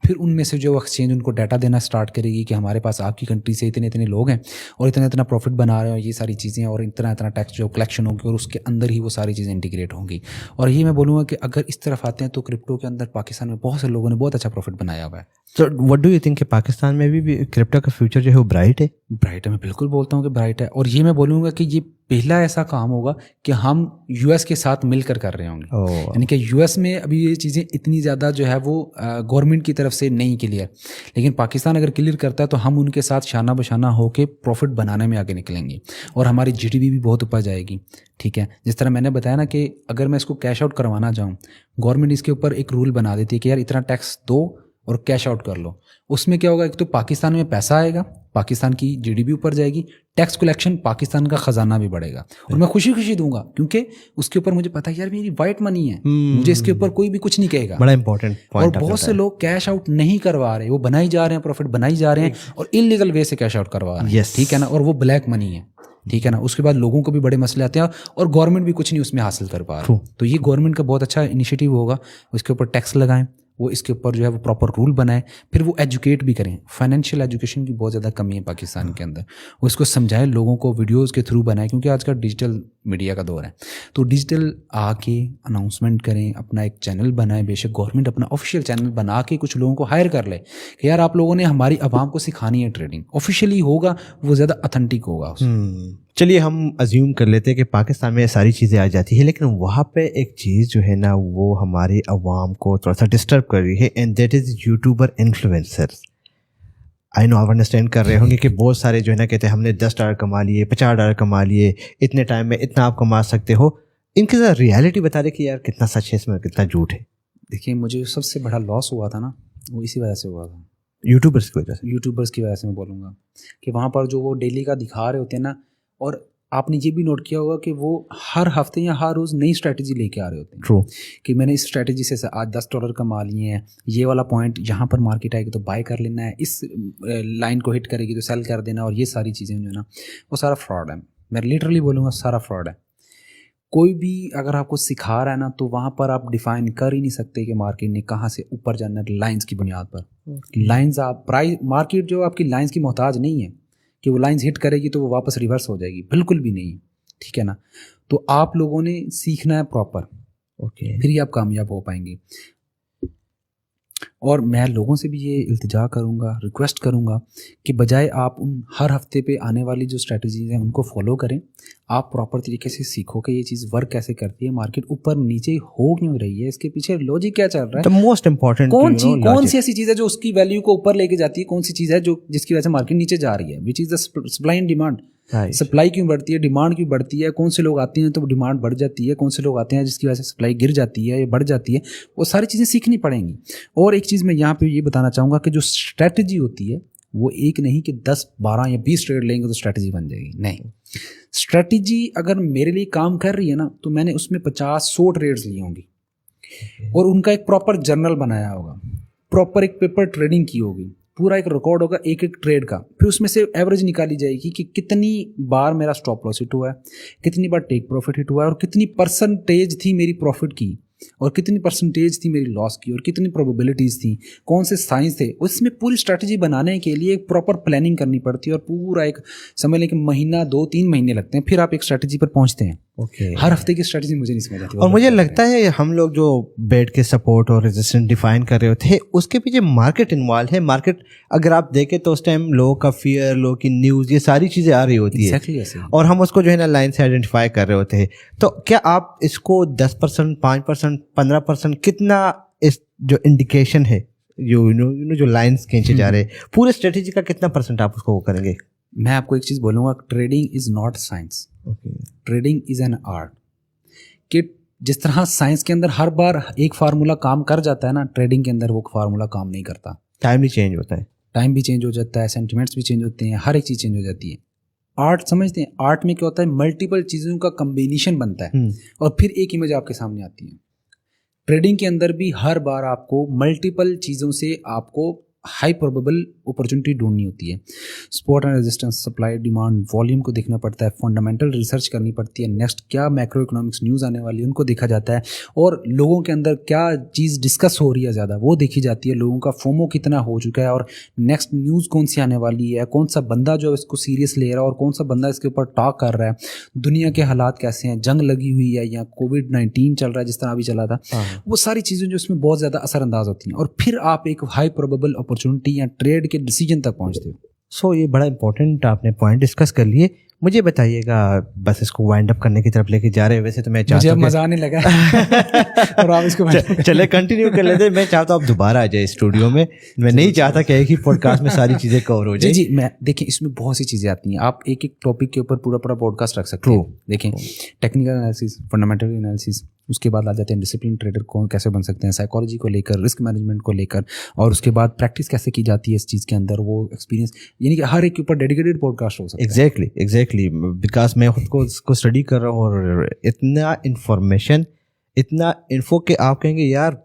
S2: फिर उनमें से जो एक्सचेंज उनको डाटा देना स्टार्ट करेगी कि हमारे पास आपकी कंट्री से इतने इतने लोग हैं और इतना इतना प्रॉफिट बना रहे हैं, ये सारी चीज़ें, और इतना इतना टैक्स जो कलेक्शन होगी, और उसके अंदर ही वो सारी चीज़ें इंटीग्रेट होंगी। और ये मैं बोलूँगा कि अगर इस तरफ आते हैं तो क्रिप्टो के अंदर पाकिस्तान में बहुत से लोगों ने बहुत अच्छा प्रॉफिट बनाया हुआ है।
S1: तो व्हाट डू यू थिंक कि पाकिस्तान में भी क्रिप्टो का फ्यूचर जो है वो ब्राइट है?
S2: ब्राइट है, मैं बिल्कुल बोलता हूँ कि ब्राइट है। और ये मैं बोलूँगा कि ये पहला ऐसा काम होगा कि हम US के साथ मिलकर कर रहे होंगे। यानी कि US में अभी ये चीज़ें इतनी ज़्यादा जो है वो गवर्नमेंट की तरफ से नहीं क्लियर, लेकिन पाकिस्तान अगर क्लियर करता है तो हम उनके साथ शाना बशाना होकर प्रॉफिट बनाने में आगे निकलेंगे और हमारी GDP भी बहुत ऊपर जाएगी। ठीक है, जिस तरह मैंने बताया ना कि अगर मैं इसको कैश आउट करवाना चाहूँ, गवर्नमेंट इसके ऊपर एक रूल बना देती है कि यार इतना टैक्स दो और कैश आउट कर लो। उसमें क्या होगा, एक तो पाकिस्तान में पैसा आएगा, पाकिस्तान की GDP ऊपर जाएगी, टैक्स कलेक्शन, पाकिस्तान का खजाना भी बढ़ेगा, और मैं खुशी खुशी दूंगा क्योंकि उसके ऊपर मुझे पता है यार मेरी वाइट मनी है, मुझे इसके ऊपर कोई भी कुछ नहीं कहेगा।
S1: बड़ा इंपॉर्टेंट पॉइंट।
S2: और बहुत से लोग कैश आउट नहीं करवा रहे, वो बनाई जा रहे हैं, प्रॉफिट बनाई जा रहे हैं और इलीगल वे से कैश आउट करवा रहे हैं। ठीक है ना, और वो ब्लैक मनी है। ठीक है ना, उसके बाद लोगों को भी बड़े मसले आते हैं और गवर्नमेंट भी कुछ नहीं उसमें हासिल कर पा रहा। तो ये गवर्नमेंट का बहुत अच्छा इनिशिएटिव होगा, उसके ऊपर टैक्स लगाएं, वो इसके ऊपर जो है वो प्रॉपर रूल बनाए, फिर वो एजुकेट भी करें। फाइनेंशियल एजुकेशन की बहुत ज़्यादा कमी है पाकिस्तान के अंदर, वो इसको समझाएं, लोगों को वीडियोस के थ्रू बनाएं, क्योंकि आज का डिजिटल मीडिया का दौर है। तो डिजिटल आके अनाउंसमेंट करें, अपना एक चैनल बनाएं, बेशक गवर्नमेंट अपना ऑफिशियल चैनल बना के कुछ लोगों को हायर कर ले कि यार आप लोगों ने हमारी आवाम को सिखानी है ट्रेडिंग, ऑफिशियली होगा वो ज़्यादा ऑथेंटिक होगा।
S1: चलिए हम अज्यूम कर लेते हैं कि पाकिस्तान में सारी चीज़ें आ जाती है, लेकिन वहाँ पे एक चीज़ जो है ना वो हमारी आवाम को थोड़ा सा डिस्टर्ब कर रही है, and that is YouTuber influencers. I know आप अंडरस्टैंड कर रहे होंगे कि बहुत सारे जो है ना कहते हैं हमने $10 कमा लिए, $50 कमा लिए, इतने टाइम में इतना आप कमा सकते हो। इनके साथ रियलिटी बता दें कि यार कितना सच है इसमें, कितना झूठ है।
S2: देखिए, मुझे सबसे बड़ा लॉस हुआ था ना, वो इसी वजह से हुआ था,
S1: यूट्यूबर्स की वजह से।
S2: यूट्यूबर्स की वजह से मैं बोलूँगा कि वहाँ पर जो वो डेली का दिखा रहे होते हैं ना, और आपने ये भी नोट किया होगा कि वो हर हफ्ते या हर रोज़ नई स्ट्रैटेजी लेके आ रहे होते हैं।
S1: ट्रू,
S2: कि मैंने इस स्ट्रैटेजी से आज $10 कमा लिए हैं, ये वाला पॉइंट यहाँ पर मार्केट आएगी तो बाय कर लेना है, इस लाइन को हिट करेगी तो सेल कर देना, और ये सारी चीज़ें जो है ना वो सारा फ्रॉड है। मैं लिटरली बोलूँगा सारा फ्रॉड है। कोई भी अगर आपको सिखा रहा है ना तो वहाँ पर आप डिफाइन कर ही नहीं सकते कि मार्केट ने कहाँ से ऊपर जाना है। लाइंस की बुनियाद पर लाइंस, आप प्राइस, मार्केट जो आपकी लाइंस की मोहताज नहीं है कि वो लाइंस हिट करेगी तो वो वापस रिवर्स हो जाएगी, बिल्कुल भी नहीं। ठीक है ना, तो आप लोगों ने सीखना है प्रॉपर, फिर ही आप कामयाब हो पाएंगे। और मैं लोगों से भी ये इल्तिजा करूँगा, रिक्वेस्ट करूँगा कि बजाय आप उन हर हफ्ते पे आने वाली जो स्ट्रेटजीज़ हैं उनको फॉलो करें, आप प्रॉपर तरीके से सीखो कि ये चीज़ वर्क कैसे करती है, मार्केट ऊपर नीचे हो क्यों रही है, इसके पीछे लॉजिक क्या चल रहा है,
S1: मोस्ट इंपॉर्टेंट
S2: कौन सी ऐसी चीज़ है जो उसकी वैल्यू को ऊपर लेके जाती है, कौन सी चीज़ है जो जिसकी वजह से मार्केट नीचे जा रही है, which is the supply and demand. Supply क्यों बढ़ती है, डिमांड क्यों बढ़ती है, कौन से लोग आते हैं तो डिमांड बढ़ जाती है, कौन से लोग आते हैं जिसकी वजह से सप्लाई गिर जाती है या बढ़ जाती है, वो सारी चीज़ें सीखनी पड़ेंगी। और एक चीज़ मैं यहाँ पे ये बताना चाहूँगा कि जो स्ट्रैटेजी होती है वो एक नहीं कि 10, 12 या 20 ट्रेड लेंगे तो स्ट्रैटेजी बन जाएगी, नहीं। स्ट्रैटेजी अगर मेरे लिए काम कर रही है ना तो मैंने उसमें 50-100 ट्रेड्स लिए होंगी और उनका एक प्रॉपर जर्नल बनाया होगा, प्रॉपर एक पेपर ट्रेडिंग की होगी, पूरा एक रिकॉर्ड होगा एक एक ट्रेड का, फिर उसमें से एवरेज निकाली जाएगी कि कितनी बार मेरा स्टॉप लॉस हिट हुआ है, कितनी बार टेक प्रॉफिट हिट हुआ है, और कितनी परसेंटेज थी मेरी प्रॉफिट की, और कितनी परसेंटेज थी मेरी लॉस की, और कितनी प्रोबेबिलिटीज़ थी, कौन से साइंस थे। उसमें पूरी स्ट्रैटेजी बनाने के लिए एक प्रॉपर प्लानिंग करनी पड़ती है और पूरा एक समझ लें कि महीना 2-3 महीने लगते हैं, फिर आप एक स्ट्रैटेजी पर पहुँचते हैं।
S1: ओके।
S2: हर हफ्ते की स्ट्रेटजी मुझे नहीं समझ आती।
S1: और मुझे लगता है हम लोग जो बेट के सपोर्ट और रेजिस्टेंस डिफाइन कर रहे थे उसके पीछे मार्केट इन्वॉल्व है। मार्केट अगर आप देखें तो उस टाइम लोगों का फियर, लोगों की न्यूज़, ये सारी चीज़ें आ रही होती है
S2: Exactly ऐसे ही।
S1: और हम उसको जो है ना लाइन से आइडेंटिफाई कर रहे होते हैं। तो क्या आप इसको 10%, 5%, 15% कितना इस जो इंडिकेशन है जो लाइन्स खींचे जा रहे हैं, पूरे स्ट्रेटेजी का कितना % आप उसको वो करेंगे?
S2: मैं आपको एक चीज़ बोलूँगा, trading is not science, trading is an art. कि जिस तरह साइंस के अंदर हर बार एक फार्मूला काम कर जाता है ना, ट्रेडिंग के अंदर वो फार्मूला काम नहीं करता।
S1: टाइम भी चेंज होता है,
S2: टाइम भी चेंज हो जाता है, सेंटिमेंट्स भी चेंज होते हैं, हर एक चीज़ चेंज हो जाती है। आर्ट समझते हैं, आर्ट में क्या होता है, मल्टीपल चीज़ों का कम्बिनेशन बनता है और फिर एक इमेज आपके सामने आती है। ट्रेडिंग के अंदर भी हर बार आपको मल्टीपल चीज़ों से आपको हाई प्रोबेबल अपॉर्चुनिटी ढूंढनी होती है। Support and resistance, supply demand, volume को देखना पड़ता है, फंडामेंटल रिसर्च करनी पड़ती है, नेक्स्ट क्या मैक्रो इकोनॉमिक्स न्यूज़ आने वाली है उनको देखा जाता है, और लोगों के अंदर क्या चीज़ डिस्कस हो रही है ज़्यादा वो देखी जाती है, लोगों का फोमो कितना हो चुका है और नेक्स्ट न्यूज़ कौन सी आने वाली है, कौन सा बंदा जो इसको सीरियस ले रहा है और कौन सा बंदा इसके ऊपर टॉक कर रहा है, दुनिया के हालात कैसे हैं, जंग लगी हुई है या कोविड-19 चल रहा है जिस तरह अभी चला था, वो सारी चीज़ें जो इसमें बहुत ज़्यादा असरअंदाज होती हैं और फिर आप एक हाई प्रोबेबल अपॉर्चुनिटी या ट्रेड के डिसीजन तक पहुंचते हो।
S1: सो ये बड़ा इंपॉर्टेंट आपने पॉइंट डिस्कस कर लिए। मुझे बताइएगा, बस इसको वाइंड अप करने की तरफ लेके जा रहे हैं। वैसे तो मैं चाहता हूं,
S2: मुझे मजा आने लगा और आप इसको
S1: चले कंटिन्यू कर लेते हैं। मैं चाहता हूं आप दोबारा आ जाए स्टूडियो में। मैं नहीं चाहता कि एक ही पॉडकास्ट में सारी चीजें कवर हो जाए।
S2: जी मैं देखिए, इसमें बहुत सी चीजें आती हैं, आप एक एक टॉपिक के ऊपर पूरा पूरा पॉडकास्ट रख सकते हैं। देखें, टेक्निकल एनालिसिस, फंडामेंटल एनालिसिस, उसके बाद आ जाते हैं डिसिप्लिन ट्रेडर कौन कैसे बन सकते हैं, साइकोलॉजी को लेकर, रिस्क मैनेजमेंट को लेकर, और उसके बाद प्रैक्टिस कैसे की जाती है इस चीज़ के अंदर, वो एक्सपीरियंस, यानी कि हर एक के ऊपर डेडिकेटेड पॉडकास्ट हो सकता है।
S1: एग्जैक्टली बिकॉज मैं खुद को इसको स्टडी कर रहा हूँ और इतना इन्फॉर्मेशन, इतना इन्फो कि आप कहेंगे यार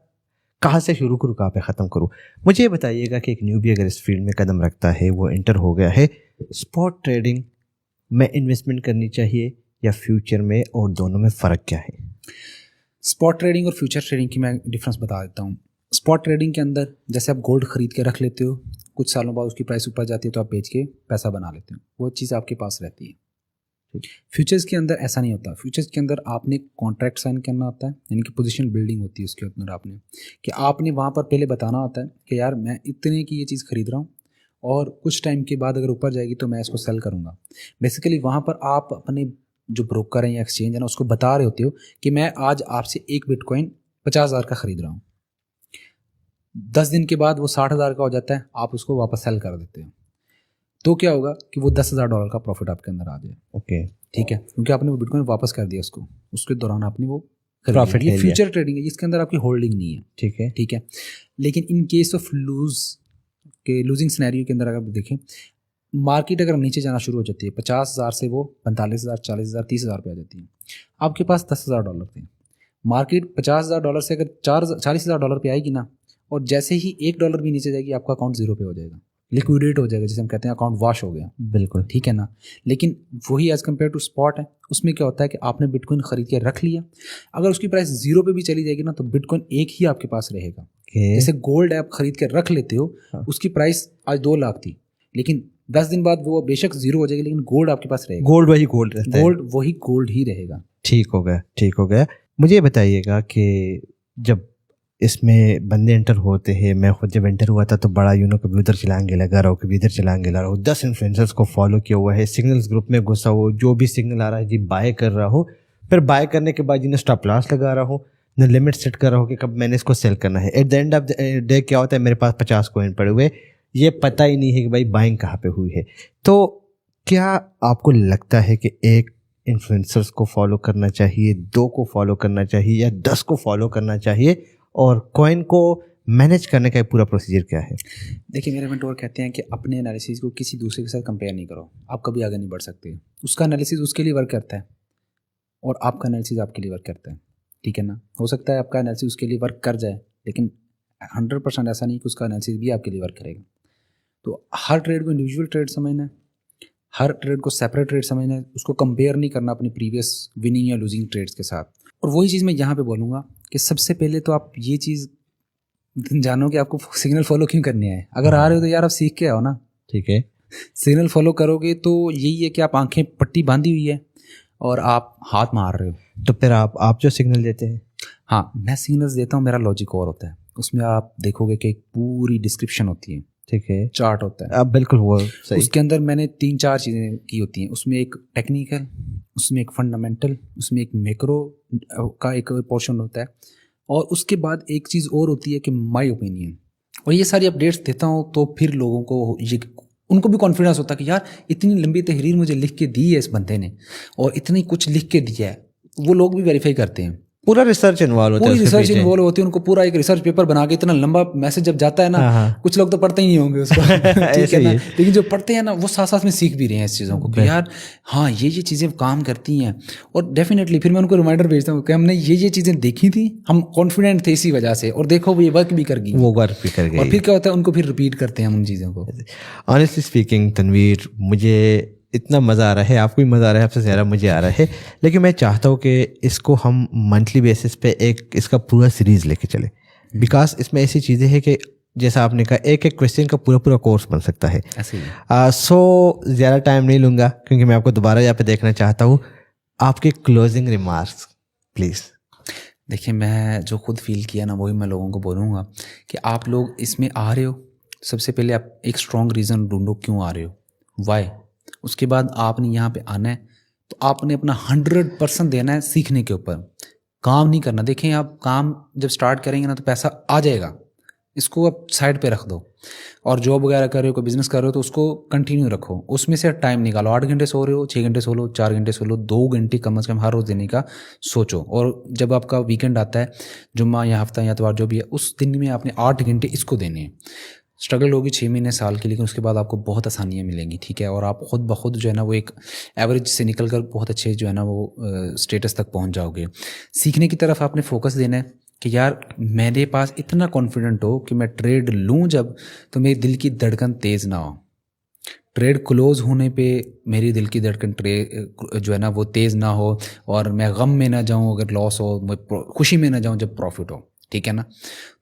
S1: कहाँ से शुरू करूँ, कहाँ पे ख़त्म करूँ। मुझे ये बताइएगा कि एक न्यूबी अगर इस फील्ड में कदम रखता है, वो एंटर हो गया है, स्पॉट ट्रेडिंग में इन्वेस्टमेंट करनी चाहिए या फ्यूचर में, और दोनों में फ़र्क क्या है?
S2: स्पॉट ट्रेडिंग और फ्यूचर ट्रेडिंग की मैं डिफरेंस बता देता हूँ। स्पॉट ट्रेडिंग के अंदर जैसे आप गोल्ड खरीद के रख लेते हो, कुछ सालों बाद उसकी प्राइस ऊपर जाती है तो आप बेच के पैसा बना लेते हो, वो चीज़ आपके पास रहती है। फ्यूचर्स के अंदर ऐसा नहीं होता। फ्यूचर्स के अंदर आपने कॉन्ट्रैक्ट साइन करना होता है, यानी कि पोजीशन बिल्डिंग होती है उसके अंदर आपने, कि आपने वहाँ पर पहले बताना होता है कि यार मैं इतने की ये चीज़ खरीद रहा हूँ और कुछ टाइम के बाद अगर ऊपर जाएगी तो मैं इसको सेल करूँगा। बेसिकली वहाँ पर आप अपने जो ब्रोकर हैं या एक्सचेंज है ना, उसको बता रहे होते हो कि मैं आज आपसे एक बिटकॉइन 50,000 का खरीद रहा हूँ। 10 दिन के बाद वो 60,000 का हो जाता है, आप उसको वापस सेल कर देते हो, तो क्या होगा कि वो $10,000 का प्रॉफिट आपके अंदर आ जाए।
S1: ओके,
S2: ठीक है, क्योंकि आपने वो बिटकॉइन वापस कर दिया उसको, उसके दौरान आपने वो
S1: प्रॉफिट ले लिया।
S2: फ्यूचर ट्रेडिंग है, जिसके अंदर आपकी होल्डिंग नहीं है। ठीक है। लेकिन in case of losing scenario के अंदर अगर देखें, मार्केट अगर नीचे जाना शुरू हो जाती है 50,000 से वो 45,000, 40,000, 30,000 पे आ जाती है, आपके पास $10,000 थे, मार्केट $50,000 से अगर $40,000 पे आएगी ना, और जैसे ही $1 भी नीचे जाएगी आपका अकाउंट जीरो पे हो जाएगा, लिक्विडेट हो जाएगा, जैसे हम कहते हैं अकाउंट वॉश हो गया।
S1: बिल्कुल
S2: ठीक है ना। लेकिन वही एज कम्पेयर टू स्पॉट है, उसमें क्या होता है कि आपने बिटकॉइन खरीद के रख लिया, अगर उसकी प्राइस जीरो पे भी चली जाएगी ना तो बिटकॉइन एक ही आपके पास रहेगा। जैसे गोल्ड आप खरीद के रख लेते हो, उसकी प्राइस आज 2 लाख थी, लेकिन 10 दिन बाद वो बेशक जीरो हो जाएगी, लेकिन गोल्ड आपके पास रहेगा।
S1: गोल्ड वही गोल्ड रहता है,
S2: गोल्ड वही गोल्ड ही रहेगा।
S1: ठीक हो गया। मुझे बताइएगा कि जब इसमें बंदे एंटर होते हैं, मैं खुद जब एंटर हुआ था तो बड़ा कभी उधर चलाएंगे लगा रहा हूँ, कभी इधर चलाएंगे लगा रहा हूँ, 10 इन्फ्लुएंसर्स को फॉलो किया हुआ है, सिग्नल्स ग्रुप में घुसा हो, जो भी सिग्नल आ रहा है जी बाय कर रहा हो, फिर बाय करने के बाद जिन्हें स्टॉप लॉस लगा रहा हो, न लिमिट सेट कर रहा हो कि कब मैंने इसको सेल करना है। At the end of the day क्या होता है, मेरे पास 50 कॉइन पड़े हुए, ये पता ही नहीं है कि भाई बाइंग कहाँ पे हुई है। तो क्या आपको लगता है कि एक इन्फ्लुएंसर्स को फॉलो करना चाहिए, 2 को फॉलो करना चाहिए या 10 को फॉलो करना चाहिए, और कॉइन को मैनेज करने का पूरा प्रोसीजर क्या है?
S2: देखिए, मेरे मेंटोर कहते हैं कि अपने एनालिसिस को किसी दूसरे के साथ कंपेयर नहीं करो, आप कभी आगे नहीं बढ़ सकते। उसका एनालिसिस उसके लिए वर्क करता है और आपका एनालिसिस आपके लिए वर्क करता है। ठीक है ना। हो सकता है आपका एनालिसिस उसके लिए वर्क कर जाए, लेकिन 100% ऐसा नहीं कि उसका एनालिसिस भी आपके लिए वर्क करेगा। तो हर ट्रेड को इंडिविजुअल ट्रेड समझना है, हर ट्रेड को सेपरेट ट्रेड समझना है, उसको कंपेयर नहीं करना अपनी प्रीवियस विनिंग या लूजिंग ट्रेड्स के साथ। और वही चीज़ मैं यहाँ पे बोलूँगा कि सबसे पहले तो आप ये चीज़ जानो कि आपको सिग्नल फॉलो क्यों करने हैं। अगर आ रहे हो तो यार आप सीख के आओ ना।
S1: ठीक है।
S2: सिग्नल फॉलो करोगे तो यही है कि आप आंखें पट्टी बांधी हुई है, और आप हाथ मार रहे हो।
S1: तो फिर आप जो सिग्नल देते हैं?
S2: हाँ, मैं सिग्नल्स देता हूँ, मेरा लॉजिक और होता है। उसमें आप देखोगे कि एक पूरी डिस्क्रिप्शन होती है,
S1: ठीक है,
S2: चार्ट होता है।
S1: आप बिल्कुल वो सही।
S2: उसके अंदर मैंने 3-4 चीज़ें की होती हैं। उसमें एक टेक्निकल, उसमें एक फंडामेंटल, उसमें एक मैक्रो का एक पोर्शन होता है, और उसके बाद एक चीज़ और होती है कि माय ओपिनियन। और ये सारी अपडेट्स देता हूँ तो फिर लोगों को ये, उनको भी कॉन्फिडेंस होता है कि यार इतनी लंबी तहरीर मुझे लिख के दी है इस बंदे ने, और इतनी कुछ लिख के दिया है। वो लोग भी वेरीफाई करते हैं,
S1: पूरा रिसर्च इन्वॉल्व होता है,
S2: पूरी
S1: उसके
S2: रिसर्च
S1: पीछे।
S2: इन्वॉल्व होती है। उनको पूरा एक रिसर्च पेपर बना के, इतना लंबा मैसेज जब जाता है ना,
S1: हाँ।
S2: कुछ लोग तो पढ़ते ही नहीं होंगे उसको ठीक
S1: ऐसे
S2: है ना,
S1: ही है।
S2: लेकिन जो पढ़ते हैं ना वो साथ साथ में सीख भी रहे हैं इस चीज़ों को कि यार हाँ ये चीज़ें काम करती हैं। और डेफिनेटली फिर मैं उनको रिमाइंडर भेजता हूँ कि हमने ये चीज़ें देखी थी, हम कॉन्फिडेंट थे इसी वजह से, और देखो वो ये वर्क भी कर गई,
S1: वो वर्क भी कर गई।
S2: और फिर क्या होता है, उनको फिर रिपीट करते हैं हम उन चीज़ों को।
S1: ऑनेस्टली स्पीकिंग तनवीर, मुझे इतना मज़ा आ रहा है, आपको भी मज़ा आ रहा है, आपसे ज़्यादा मुझे आ रहा है, लेकिन मैं चाहता हूँ कि इसको हम मंथली बेसिस पे एक इसका पूरा सीरीज़ लेके चले, बिकॉज इसमें ऐसी चीज़ें हैं कि जैसा आपने कहा एक एक क्वेश्चन का पूरा कोर्स बन सकता है।
S2: ऐसे ही
S1: सो ज़्यादा टाइम नहीं लूँगा क्योंकि मैं आपको दोबारा यहाँ पे देखना चाहता हूँ। आपके क्लोजिंग रिमार्क्स प्लीज़।
S2: देखिए, मैं जो खुद फील किया ना वही मैं लोगों को बोलूँगा कि आप लोग इसमें आ रहे हो, सबसे पहले आप एक स्ट्रॉन्ग रीज़न ढूंढो क्यों आ रहे हो, वाई। उसके बाद आपने यहाँ पे आना है तो आपने अपना 100% देना है सीखने के ऊपर, काम नहीं करना। देखें, आप काम जब स्टार्ट करेंगे ना तो पैसा आ जाएगा, इसको आप साइड पे रख दो। और जॉब वगैरह कर रहे हो, कोई बिजनेस कर रहे हो तो उसको कंटिन्यू रखो, उसमें से टाइम निकालो। 8 घंटे सो रहे हो, 6 घंटे सो लो, 4 घंटे सो लो, 2 घंटे कम से कम हर रोज़ देने का सोचो। और जब आपका वीकेंड आता है, जुम्मा या हफ्ता या इतवार जो भी है, उस दिन में आपने 8 घंटे इसको देने हैं। स्ट्रगल होगी 6 महीने साल की, लेकिन उसके बाद आपको बहुत आसानियाँ मिलेंगी, ठीक है। और आप खुद ब खुद जो है ना वो एक एवरेज से निकल कर बहुत अच्छे जो है ना वो स्टेटस तक पहुंच जाओगे। सीखने की तरफ आपने फोकस देना है कि यार मेरे पास इतना कॉन्फिडेंट हो कि मैं ट्रेड लूँ जब, तो मेरे दिल की धड़कन तेज़ ना हो। ट्रेड क्लोज होने पे मेरी दिल की धड़कन जो है ना वो तेज़ ना हो, और मैं गम में ना जाऊँ अगर लॉस हो, मैं खुशी में ना जाऊँ जब प्रॉफिट हो, ठीक है ना।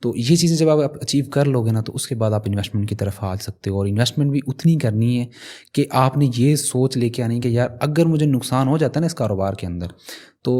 S2: तो ये चीज़ें जब आप अचीव कर लोगे ना तो उसके बाद आप इन्वेस्टमेंट की तरफ आ सकते हो। और इन्वेस्टमेंट भी उतनी करनी है कि आपने ये सोच लेके आनी है कि यार अगर मुझे नुकसान हो जाता है ना इस कारोबार के अंदर तो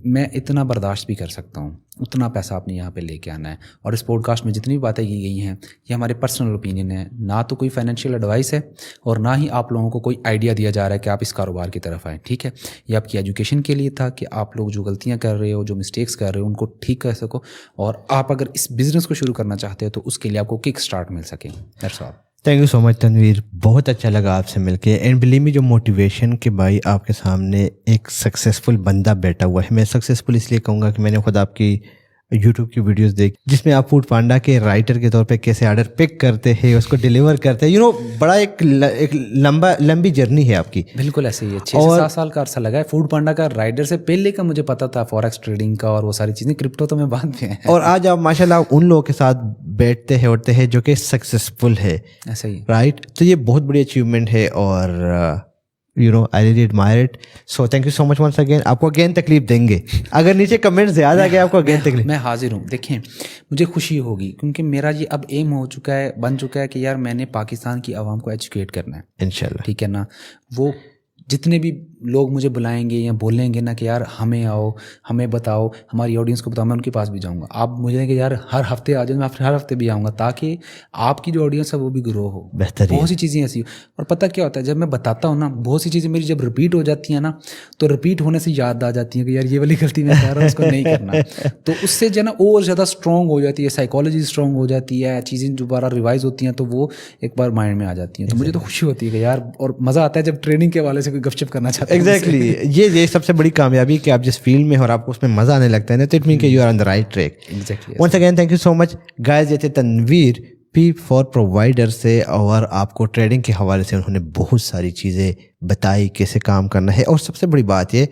S2: मैं इतना बर्दाश्त भी कर सकता हूँ, उतना पैसा आपने यहाँ पे लेके आना है। और इस पॉडकास्ट में जितनी भी बातें की गई हैं ये हमारे पर्सनल ओपिनियन है, ना तो कोई फाइनेंशियल एडवाइस है और ना ही आप लोगों को कोई आइडिया दिया जा रहा है कि आप इस कारोबार की तरफ आएँ, ठीक है। ये आपकी एजुकेशन के लिए था कि आप लोग जो गलतियाँ कर रहे हो, जो मिस्टेक्स कर रहे हो, उनको ठीक कर सको, और आप अगर इस बिज़नेस को शुरू करना चाहते हो तो उसके लिए आपको किक स्टार्ट मिल सके। That's all.
S1: Thank you so much Tanveer, बहुत अच्छा लगा आपसे मिलके। एंड बिलीव मी, जो मोटिवेशन के भाई आपके सामने एक सक्सेसफुल बंदा बैठा हुआ है। मैं सक्सेसफुल इसलिए कहूँगा कि मैंने खुद आपकी यूट्यूब की वीडियोस देखी जिसमें आप फूड पांडा के राइटर के तौर पे कैसे ऑर्डर पिक करते हैं, उसको डिलीवर करते हैं, बड़ा एक लंबी जर्नी है आपकी।
S2: बिल्कुल ऐसे ही है। 6 से 7 साल का अरसा लगा है फूड पांडा का। राइडर से पहले का मुझे पता था फॉरेक्स ट्रेडिंग का और वो सारी चीज़ें, क्रिप्टो तो मैं बाद में है।
S1: और आज आप माशाल्लाह उन लोगों के साथ बैठते हैं उठते हैं जो कि सक्सेसफुल है,
S2: ऐसे ही
S1: राइट। तो ये बहुत बड़ी अचीवमेंट है और I really admire it. So thank you so much once again. आपको अगेन तकलीफ देंगे अगर नीचे कमेंट ज़्यादा आ गए, आपको अगेन तकलीफ।
S2: मैं हाजिर हूँ। देखें, मुझे खुशी होगी क्योंकि मेरा ये अब एम हो चुका है, बन चुका है कि यार मैंने पाकिस्तान की आवाम को एजुकेट करना है,
S1: इंशाल्लाह,
S2: ठीक है ना। वो जितने भी लोग मुझे बुलाएंगे या बोलेंगे ना कि यार हमें आओ, हमें बताओ, हमारी ऑडियंस को बताओ, मैं उनके पास भी जाऊंगा। आप मुझे कि यार हर हफ्ते आ जाओ, मैं हर हफ्ते भी आऊँगा ताकि आपकी जो ऑडियंस है वो भी ग्रो हो।
S1: बेहतरीन।
S2: बहुत सी चीज़ें ऐसी हो। और पता क्या होता है, जब मैं बताता हूँ ना बहुत सी चीज़ें मेरी जब रिपीट हो जाती हैं ना तो रिपीट होने से याद आ जाती है कि यार ये वाली गलती मैं कर रहा हूँ, उसको नहीं करना। तो उससे जो है ना और ज़्यादा स्ट्रॉन्ग हो जाती है, साइकोलॉजी स्ट्रॉन्ग हो जाती है, चीज़ें दोबारा रिवाइज होती हैं तो वो एक बार माइंड में आ जाती हैं। तो मुझे तो खुशी होती है कि यार, और मज़ा आता है जब ट्रेनिंग के वाले से कोई गपशप करना चाहता है।
S1: एग्जैक्टली ये सबसे बड़ी कामयाबी कि आप जिस फील्ड में हो और आपको उसमें मजा आने लगता है ना, तो इट मीन कि you are on the right track.
S2: Exactly.
S1: Once again thank you so much guys. ये थे तनवीर पी फॉर प्रोवाइडर से, और आपको ट्रेडिंग के हवाले से उन्होंने बहुत सारी चीज़ें बताई कैसे काम करना है। और सबसे बड़ी बात ये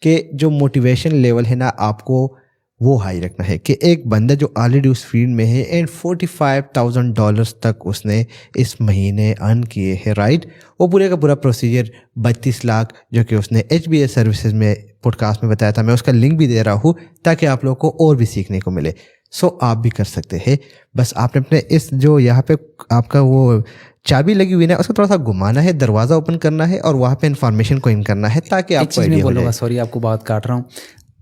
S1: कि जो मोटिवेशन लेवल है ना आपको वो हाई रखना है कि एक बंदा जो ऑलरेडी उस फील्ड में है एंड $45,000 तक उसने इस महीने अर्न किए हैं, राइट। वो पूरे का पूरा प्रोसीजर 32 लाख जो कि उसने HBS सर्विसेज में पॉडकास्ट में बताया था, मैं उसका लिंक भी दे रहा हूँ ताकि आप लोगों को और भी सीखने को मिले। सो आप भी कर सकते हैं। बस आपने अपने इस जो यहाँ पे आपका वो चाबी लगी हुई है उसको थोड़ा सा घुमाना है, दरवाज़ा ओपन करना है और वहाँ पे इन्फॉर्मेशन को इन करना है ताकि
S2: एक
S1: आपको
S2: चीज़ मैं
S1: आइडिया हो
S2: बोलूँगा,
S1: जाए।
S2: सॉरी आपको बात काट रहा हूँ,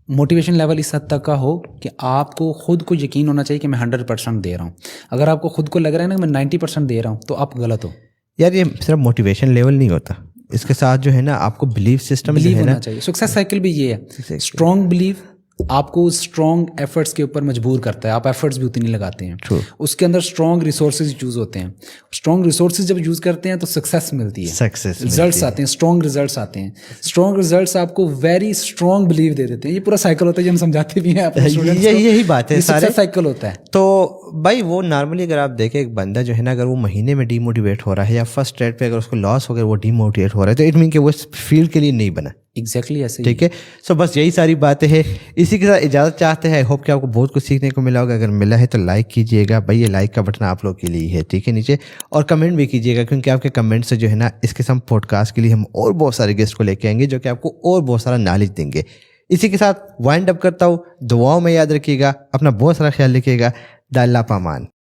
S2: मोटिवेशन लेवल इस हद तक का हो कि आपको खुद को यकीन होना चाहिए कि मैं 100% दे रहा हूँ। अगर आपको खुद को लग रहा है ना कि मैं 90% दे रहा हूँ तो आप गलत हो।
S1: यार ये सिर्फ मोटिवेशन लेवल नहीं होता, इसके साथ जो है ना आपको बिलीफ सिस्टम जो
S2: बिलीव
S1: है
S2: होना
S1: ना,
S2: चाहिए। सक्सेस साइकिल भी ये है, स्ट्रॉन्ग बिलीव आपको स्ट्रॉन्ग एफर्ट्स के ऊपर मजबूर करता है, आप एफर्ट्स भी उतनी लगाते हैं।
S1: True.
S2: उसके अंदर स्ट्रॉन्ग रिसोर्सेज यूज़ होते हैं, स्ट्रॉन्ग रिसोर्सेज जब यूज़ करते हैं तो सक्सेस मिलती है,
S1: सक्सेस
S2: रिजल्ट्स आते हैं, स्ट्रॉन्ग रिजल्ट्स आते हैं। स्ट्रॉन्ग रिजल्ट्स आपको वेरी स्ट्रॉन्ग बिलीव दे देते हैं। ये पूरा साइकिल होता है जो हम समझाते भी हैं अपने स्टूडेंट्स को,
S1: यही बात है सारे।
S2: सक्सेस साइकिल होता है।
S1: तो भाई वो नॉर्मली अगर आप देखें एक बंदा जो है ना अगर वो महीने में डीमोटिवेट हो रहा है या फर्स्ट ट्रेड पे अगर उसको लॉस हो गया वो डीमोटिवेट हो रहा है तो इट मीन कि वो इस फील्ड के लिए नहीं बना।
S2: एग्जैक्टली ऐसे ही।
S1: ठीक है, सो बस यही सारी बातें हैं। इसी के साथ इजाज़त चाहते हैं। आई होप कि आपको बहुत कुछ सीखने को मिला होगा। अगर मिला है तो लाइक कीजिएगा भाई, ये लाइक का बटन आप लोग के लिए है, ठीक है, नीचे। और कमेंट भी कीजिएगा क्योंकि आपके कमेंट से जो है ना इस किस्म पॉडकास्ट के लिए हम और बहुत सारे गेस्ट को लेके आएंगे जो कि आपको और बहुत सारा नॉलेज देंगे। इसी के साथ वाइंड अप करता हूँ। दुआओं में याद रखिएगा, अपना बहुत सारा ख्याल रखिएगा। दाल्ला पामान।